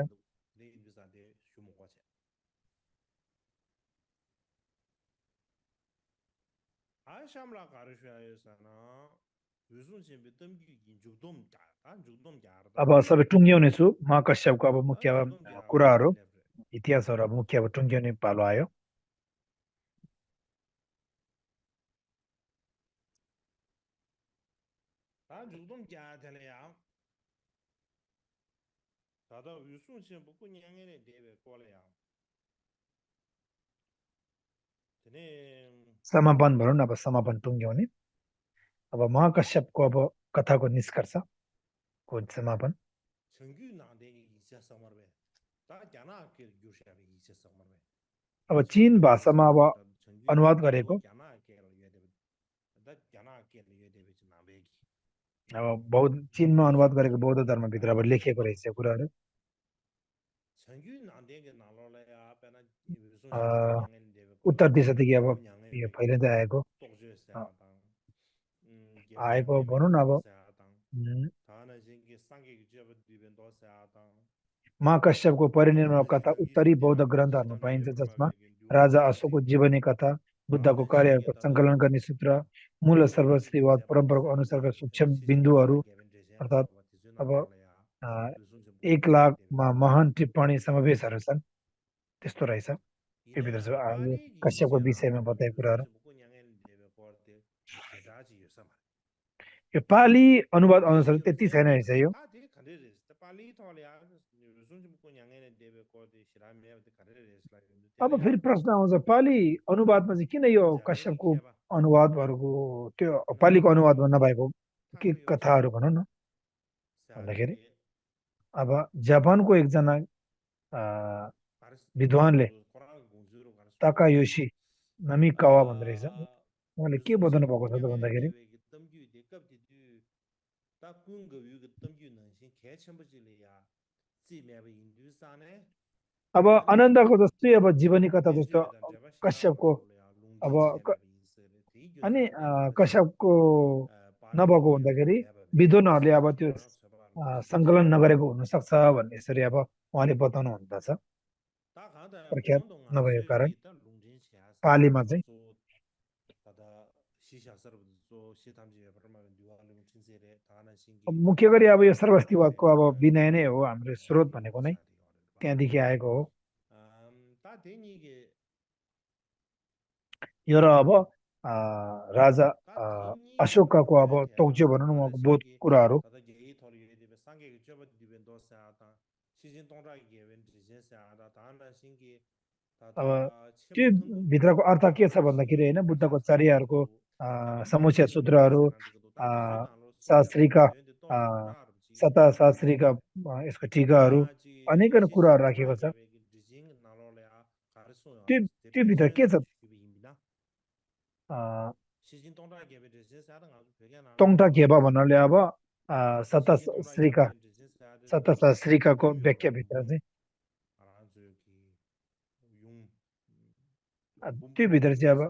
Speaker 1: अब सबै टुङ्ग्याउने छु म कश्यपको अब मुख्य कुराहरू इतिहासहरू अब मुख्य अब टुङ्ग्याउने पालो आयो समापन भनौँ न अब समापन टुङ्ग्याउने अब महाकश्यपको अब कथाको निष्कर्षको समापन अब चीन भाषामा अब अनुवाद गरेको अब बौद्ध चीनमा अनुवाद गरेको बौद्ध धर्मभित्र अब लेखिएको रहेछ कुराहरू उत्तर दिशादेखि अब यो फैलिँदै आएको भनौँ न अब महाकश्यपको परिनिर्वाण कथा उत्तरी बौद्ध ग्रन्थहरूमा पाइन्छ जसमा राजा अशोकको जीवनी कथा बुद्धको कार्यहरूको सङ्कलन गर्ने सूत्र मूल सर्वश्रीवाद परम्पराको अनुसारका सूक्ष्म बिन्दुहरू अर्थात् अब 1,00,000मा महान टिप्पणी समावेशहरू छन् त्यस्तो रहेछ त्यो भित्र कश्यपको विषयमा बताएको कुराहरू यो पाली अनुवाद अनुसार त्यति छैन रहेछ यो अब फेरि प्रश्न आउँछ पाली अनुवादमा चाहिँ किन यो कश्यपको अनुवादहरूको त्यो पालीको अनुवादमा नभएको के कथाहरू भनौँ न भन्दाखेरि अब जापानको एकजना विद्वानले ताकायोशी नमिकावा भन्दो रहेछ उहाँले के बताउनु भएको छ त भन्दाखेरि अब
Speaker 2: 아니
Speaker 1: आनन्दको जस्तै अब जीवनी कथा जस्तो
Speaker 2: 벤주에 단자바
Speaker 1: कश्यपको
Speaker 2: 시나리오로야
Speaker 1: अब
Speaker 2: 룽진체레 인서레
Speaker 1: अनि
Speaker 2: 디교자네 버지
Speaker 1: कश्यपको नभएको
Speaker 2: 바니게
Speaker 1: हुँदाखेरि
Speaker 2: 대바베
Speaker 1: विद्वानहरूले अब त्यो
Speaker 2: 바로 쳐봐는
Speaker 1: सङ्कलन नगरेको हुनसक्छ भन्ने यसरी अब उहाँले बताउनु हुँदछ
Speaker 2: 다 가다
Speaker 1: प्रख्यात
Speaker 2: 고동동아
Speaker 1: नभएको कारण
Speaker 2: 수요기 일단 룽진체야사
Speaker 1: पालीमा चाहिँ
Speaker 2: 또 다다 시샤서부터 시탐지에 버마 뉴알 룽진체레 다나
Speaker 1: अब
Speaker 2: 신기
Speaker 1: मुख्य गरी अब यो
Speaker 2: 다베
Speaker 1: सर्वस्तिवादको अब विनय नै हो हाम्रो स्रोत भनेको नै
Speaker 2: 샤리 어르바
Speaker 1: त्यहाँदेखि आएको हो
Speaker 2: 다 되니게
Speaker 1: यो र अब राजा
Speaker 2: 다 되니게
Speaker 1: अशोकको अब
Speaker 2: 베테야
Speaker 1: तोक्च्यो भनौँ न
Speaker 2: 다나
Speaker 1: उहाँको बोध
Speaker 2: 신기
Speaker 1: कुराहरू
Speaker 2: 다다 게이 털이 되베 상게 저버 디벤 도사다 시진 동라기 웬 지제사다 다나 신기
Speaker 1: अब
Speaker 2: 다다
Speaker 1: त्यो
Speaker 2: 쳔부터는
Speaker 1: भित्रको अर्थ के छ भन्दाखेरि होइन बुद्धको चर्याहरूको समुच्चय सूत्रहरू
Speaker 2: 다 디즈나로
Speaker 1: शास्त्रीका
Speaker 2: 웬데 동서 다르지
Speaker 1: सता शास्त्रीका यसको टिकाहरू
Speaker 2: 다지
Speaker 1: अनेकन
Speaker 2: 시진
Speaker 1: कुराहरू राखिएको छ
Speaker 2: 동라기 디징 나로래야 가르소야
Speaker 1: त्यो त्यो भित्र के छ
Speaker 2: 입니다
Speaker 1: अ,
Speaker 2: 시진 동라기 디제사다 아주 되게 나로
Speaker 1: तोङटा घेबा भन्नाले अब सता
Speaker 2: 시진 동라기
Speaker 1: श्रीका
Speaker 2: 디제사다
Speaker 1: सता शास्त्रीकाको व्याख्याभित्र चाहिँ
Speaker 2: 아주 용
Speaker 1: त्यो भित्र चाहिँ अब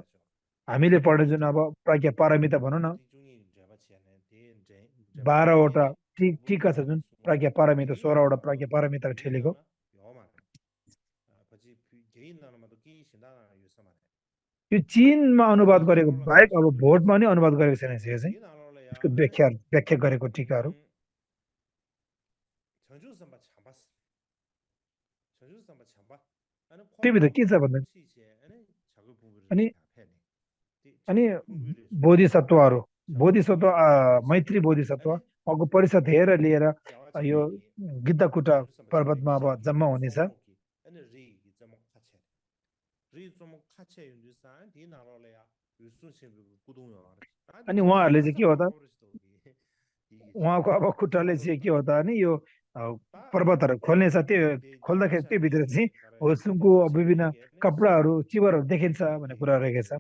Speaker 1: हामीले पढ्ने जुन अब प्रज्ञा पारमिता भनौँ न 12वटा टिका छ जुन प्रज्ञा पारमिता 16वटा प्रज्ञा पारमिता ठेलेको यो चीनमा अनुवाद गरेको बाहेक अब भोटमा नि अनुवाद गरेको छैन यो चाहिँ यसको व्याख्या गरेको टिकाहरू त्यो भित्र के छ भन्दा अनि अनि बोधिसत्वहरू बोधिसत्व मैत्री बोधिसत्व उहाँको परिषद हेरेर लिएर यो गिद्धकुटा पर्वतमा अब जम्मा हुनेछ अनि उहाँहरूले चाहिँ के हो त उहाँको अब खुट्टाले चाहिँ के हो त अनि यो पर्वतहरू खोल्नेछ त्यो खोल्दाखेरि त्यो भित्र चाहिँ होसुङको विभिन्न कपडाहरू चिबरहरू देखिन्छ भन्ने कुरा रहेको छ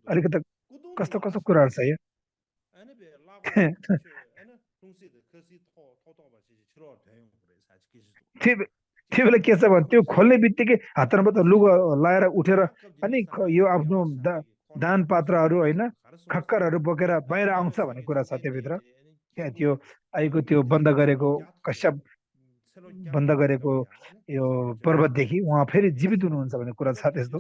Speaker 1: अलिकति कस्तो कस्तो कुराहरू छ यो त्यो बेला के छ भने त्यो खोल्ने बित्तिकै हातमा त लुगा लाएर उठेर अनि यो आफ्नो दान पात्रहरू होइन खक्करहरू बोकेर बाहिर आउँछ भन्ने कुरा छ त्योभित्र त्यहाँ त्यो आएको त्यो बन्द गरेको कश्यप बन्द गरेको यो पर्वतदेखि उहाँ फेरि जीवित हुनुहुन्छ भन्ने कुरा छ त्यस्तो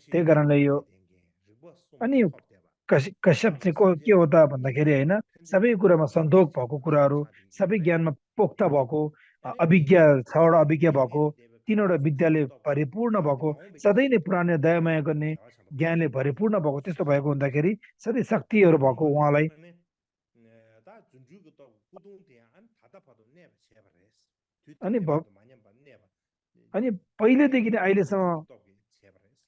Speaker 1: त्यही कारणले यो अनि कश्यप चाहिँ के हो त भन्दाखेरि होइन सबै कुरामा सन्तोक भएको कुराहरू सबै ज्ञानमा पोख्त भएको अभिज्ञ 6वटा अभिज्ञ भएको 3वटा विद्याले परिपूर्ण भएको सधैँ नै पुरानो दयामाया गर्ने ज्ञानले परिपूर्ण भएको त्यस्तो भएको हुँदाखेरि सधैँ शक्तिहरू भएको उहाँलाई अनि अनि पहिलेदेखि नै अहिलेसम्म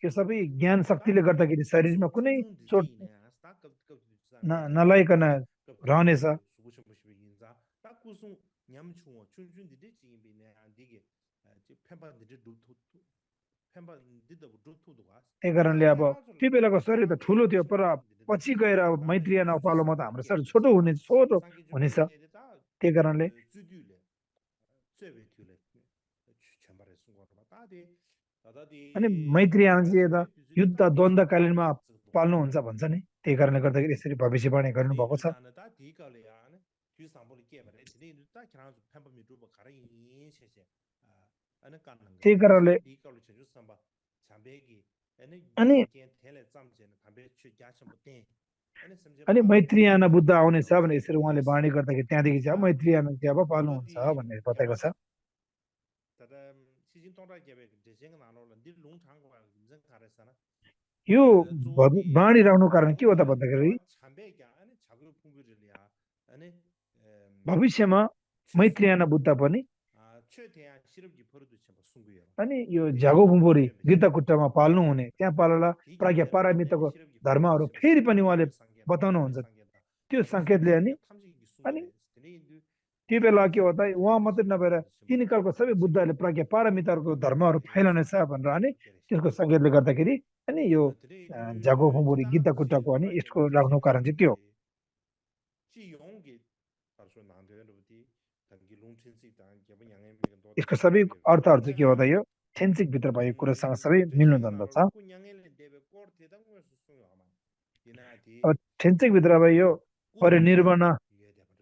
Speaker 1: यो सबै ज्ञान शक्तिले गर्दाखेरि शरीरमा कुनै चोट नलाइकन रहनेछ त्यही कारणले अब त्यो बेलाको शरीर त ठुलो थियो तर पछि गएर अब मैत्रीय नपालोमा त हाम्रो शरीर छोटो हुनेछ त्यही कारणले अनि मैत्रीयान चाहिँ यता युद्ध द्वन्द्वकालीनमा पाल्नुहुन्छ भन्छ नि त्यही कारणले गर्दाखेरि यसरी भविष्यवाणी गर्नुभएको छ त्यही कारणले अनि अनि मैत्रीयाना बुद्ध आउनेछ भने यसरी उहाँले वाणी गर्दाखेरि त्यहाँदेखि चाहिँ मैत्रीयाना चाहिँ अब पाल्नुहुन्छ भन्ने बताएको छ यो वाणी राख्नु कारण के हो त भन्दाखेरि भविष्यमा मैत्रीयाना बुद्ध पनि अनि यो झ्यागो बुम्बोरी गिद्धकुट्टामा पाल्नु हुने त्यहाँ पालेर प्रज्ञा पारमिताको धर्महरू फेरि पनि उहाँले बताउनुहुन्छ त्यो सङ्केतले अनि त्यो बेला के होता है उहाँ मात्रै नभएर तिन कालको सबै बुद्धहरूले प्रज्ञा पारमिताहरूको धर्महरू फैलाउनेछ भनेर अनि त्यसको सङ्केतले गर्दाखेरि अनि यो जागो फुम्बुरी गिद्दा खुट्टाको अनि यसको राख्नु कारण चाहिँ त्यो हो। यसको सबै अर्थहरू चाहिँ के हो त यो छेन्सिक भित्र भएको कुरासँग सबै मिल्नु जान्दछ। अब छेन्सिक भित्र अब यो परिनिर्वाण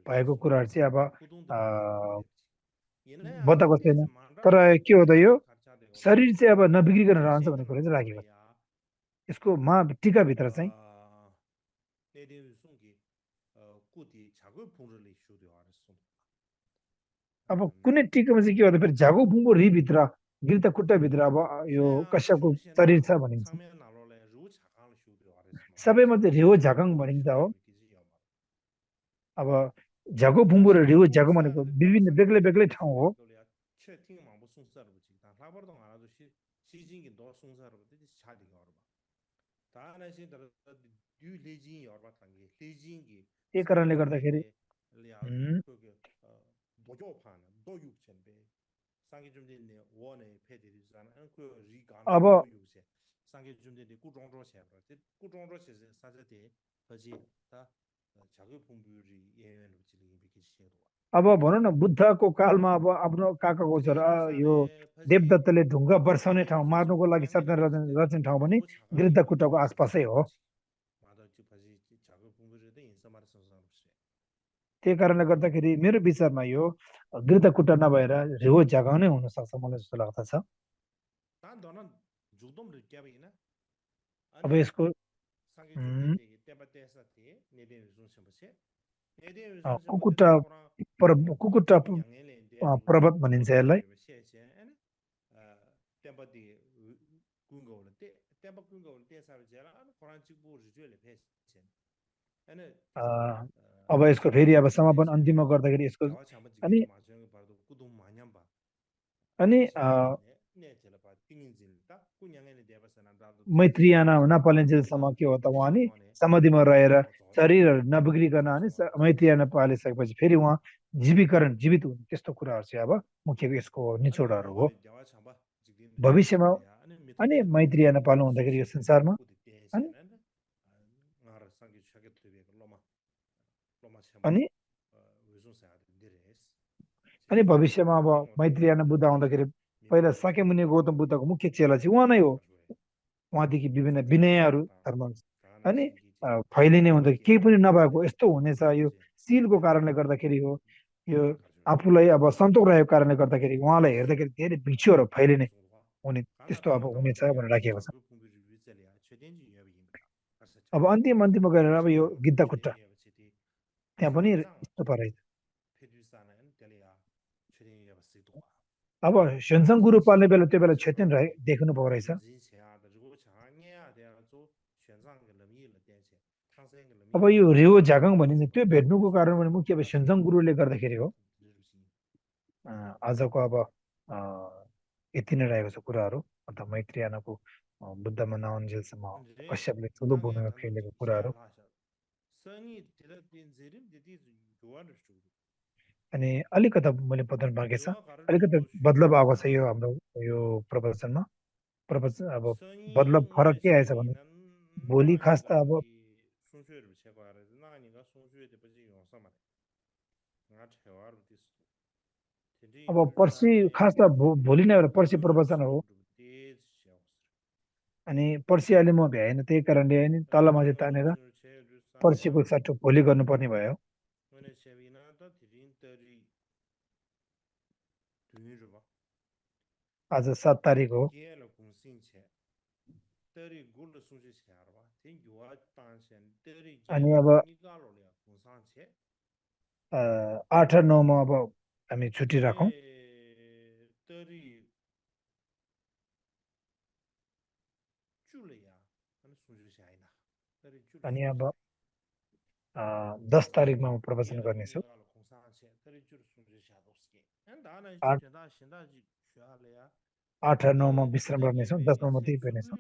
Speaker 1: भएको कुराहरू चाहिँ अब बताएको छैन। तर के हो त यो शरीर चाहिँ अब नबिग्रिकन रहन्छ भन्ने कुरा चाहिँ राखेको छ यसको मा टिकाभित्र चाहिँ। अब कुनै टिकामा चाहिँ के हो त फेरि झागो फुम्बो भित्र गिर्ता खुट्टाभित्र अब यो कश्यपको शरीर छ भनिन्छ। सबैमा चाहिँ रिहो झागाङ भनिन्छ हो। अब झागो फुम्बो र रिहो झागो भनेको विभिन्न बेग्लै बेग्लै ठाउँ हो। त्यही कारणले गर्दाखेरि अब अब भनौँ न बुद्धको कालमा अब आफ्नो काकाको छोरा यो देवदत्तले ढुङ्गा बर्साउने ठाउँ मार्नुको लागि षड्यन्त्र रच्ने ठाउँ पनि गिर्दा खुट्टाको आसपासै हो। त्यही कारणले गर्दाखेरि मेरो विचारमा यो गिर्दा खुट्टा नभएर रिहो झागाङ नै हुनसक्छ मलाई जस्तो लाग्दछ। अब यसको कुकुट्टा कुकुट्टा पर्वत भनिन्छ यसलाई। अब यसको फेरि अब समापन अन्तिममा गर्दाखेरि यसको अनि अनि मैत्रीयाना नपालिन्जेलसम्म के हो त उहाँ नि समाधिमा रहेर शरीरहरू नबिग्रिकन अनि मैत्रीयाना पालिसकेपछि फेरि उहाँ जीवित हुने त्यस्तो कुराहरू चाहिँ अब मुख्य यसको निचोडहरू हो भविष्यमा। अनि मैत्रीयाना पाल्नु हुँदाखेरि यो संसारमा अनि अनि भविष्यमा अब मैत्रीयाना बुद्ध आउँदाखेरि पहिला शाक्यमुनि गौतम बुद्धको मुख्य चेला चाहिँ उहाँ नै हो। उहाँदेखि विभिन्न विनयहरू धर्म अनि फैलिने हुँदाखेरि केही पनि नभएको यस्तो हुनेछ यो सिलको कारणले गर्दाखेरि हो। यो आफूलाई अब सन्तोक रहेको कारणले गर्दाखेरि उहाँलाई हेर्दाखेरि धेरै भिक्षुहरू फैलिने हुने त्यस्तो अब हुनेछ भनेर राखिएको छ। अब अन्तिममा गएर अब यो गिद्दा खुट्टा त्यहाँ पनि यस्तो परेछ। अब सेन्सङ गुरु पाल्ने बेला त्यो बेला क्षेत्रीय रहे देख्नु भएको रहेछ। अब यो रिहो झागाङ भनिन्छ त्यो भेट्नुको कारण पनि मुख्य अब सेन्सङ गुरुले गर्दाखेरि हो। आजको अब यति नै रहेको छ कुराहरू अर्थात् मैत्रीयानाको बुद्धमा नआउन्जेलसम्म कश्यपले ठुलो भूमिका खेलेको कुराहरू। अनि अलिकता मैले बताउनु बाँकी छ अलिकति बदलाव आएको छ यो हाम्रो यो प्रवचनमा। प्रवचन अब बदलाव फरक के आएछ भने भोलि खास त अब पर्सि खास त भोलि नै एउटा पर्सि प्रवचन हो। अनि पर्सि अहिले म भ्याएन त्यही कारणले अनि तलमाथि तानेर पर्सिको सट्टो भोलि गर्नुपर्ने भयो। आज 7 तारिक हो। अनि अब 8 र 9 मा अब हामी छुट्टी राखौँ। अनि अब 10 तारिकमा म प्रवचन गर्नेछु। 8 र 9 मा विश्राम गर्नेछौँ 10 मा मात्रै गर्नेछौँ।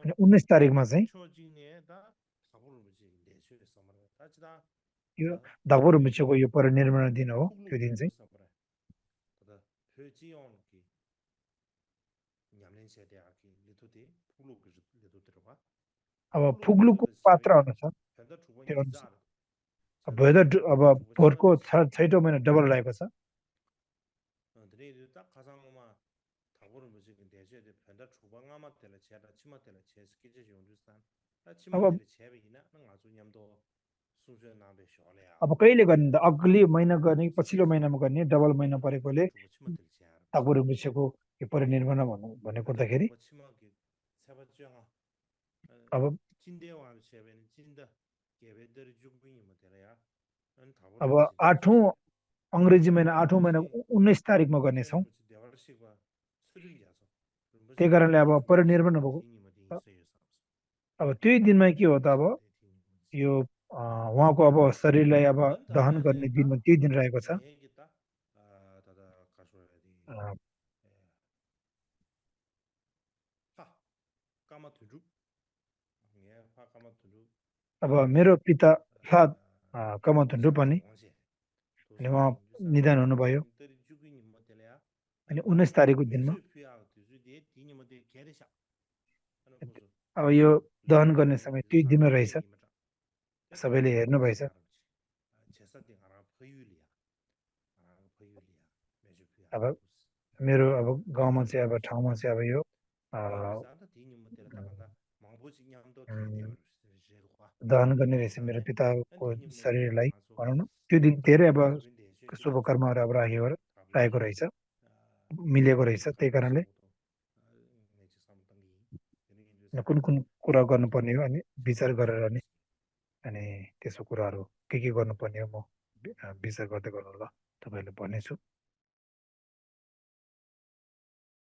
Speaker 1: अनि 19 तारिकमा चाहिँ यो धागोर मुछेको यो परिनिर्माण दिन हो त्यो दिन चाहिँ। अब फुग्लुको पात्र अनुसार त्यो अनुसार भोइदा अब भोटको छैटौँ महिना डबल रहेको छ। अब कहिले गर्ने त अघिल्लो महिना गर्ने पछिल्लो महिनामा गर्ने डबल महिना परेकोले धागोर मुछेको यो परिनिर्माण भन्ने कुर्दाखेरि अब अब 8औं अङ्ग्रेजी महिना 8औं महिना 19 तारिकमा गर्नेछौँ। त्यही कारणले अब परिनिर्माण भएको अब त्यही दिनमा के हो त अब यो उहाँको अब शरीरलाई अब दहन गर्ने दिनमा त्यही दिन रहेको छ। अब मेरो पिता लाद कमथुन्डु पनि अनि उहाँ निधन हुनुभयो अनि 19 तारिकको दिनमा। अब यो दहन गर्ने समय त्यही दिनमा रहेछ, सबैले हेर्नुभएछ। अब मेरो अब गाउँमा चाहिँ अब ठाउँमा चाहिँ अब यो दहन गर्ने रहेछ मेरो पिताको शरीरलाई भनौँ न। त्यो दिन धेरै अब शुभ कर्महरू अब राखेको रहेछ, मिलेको रहेछ। त्यही कारणले कुन कुन कुरा गर्नुपर्ने हो अनि विचार गरेर अनि त्यसो कुराहरू के गर्नुपर्ने हो म विचार गर्दै गर्नु ल तपाईँहरूले भनेछु।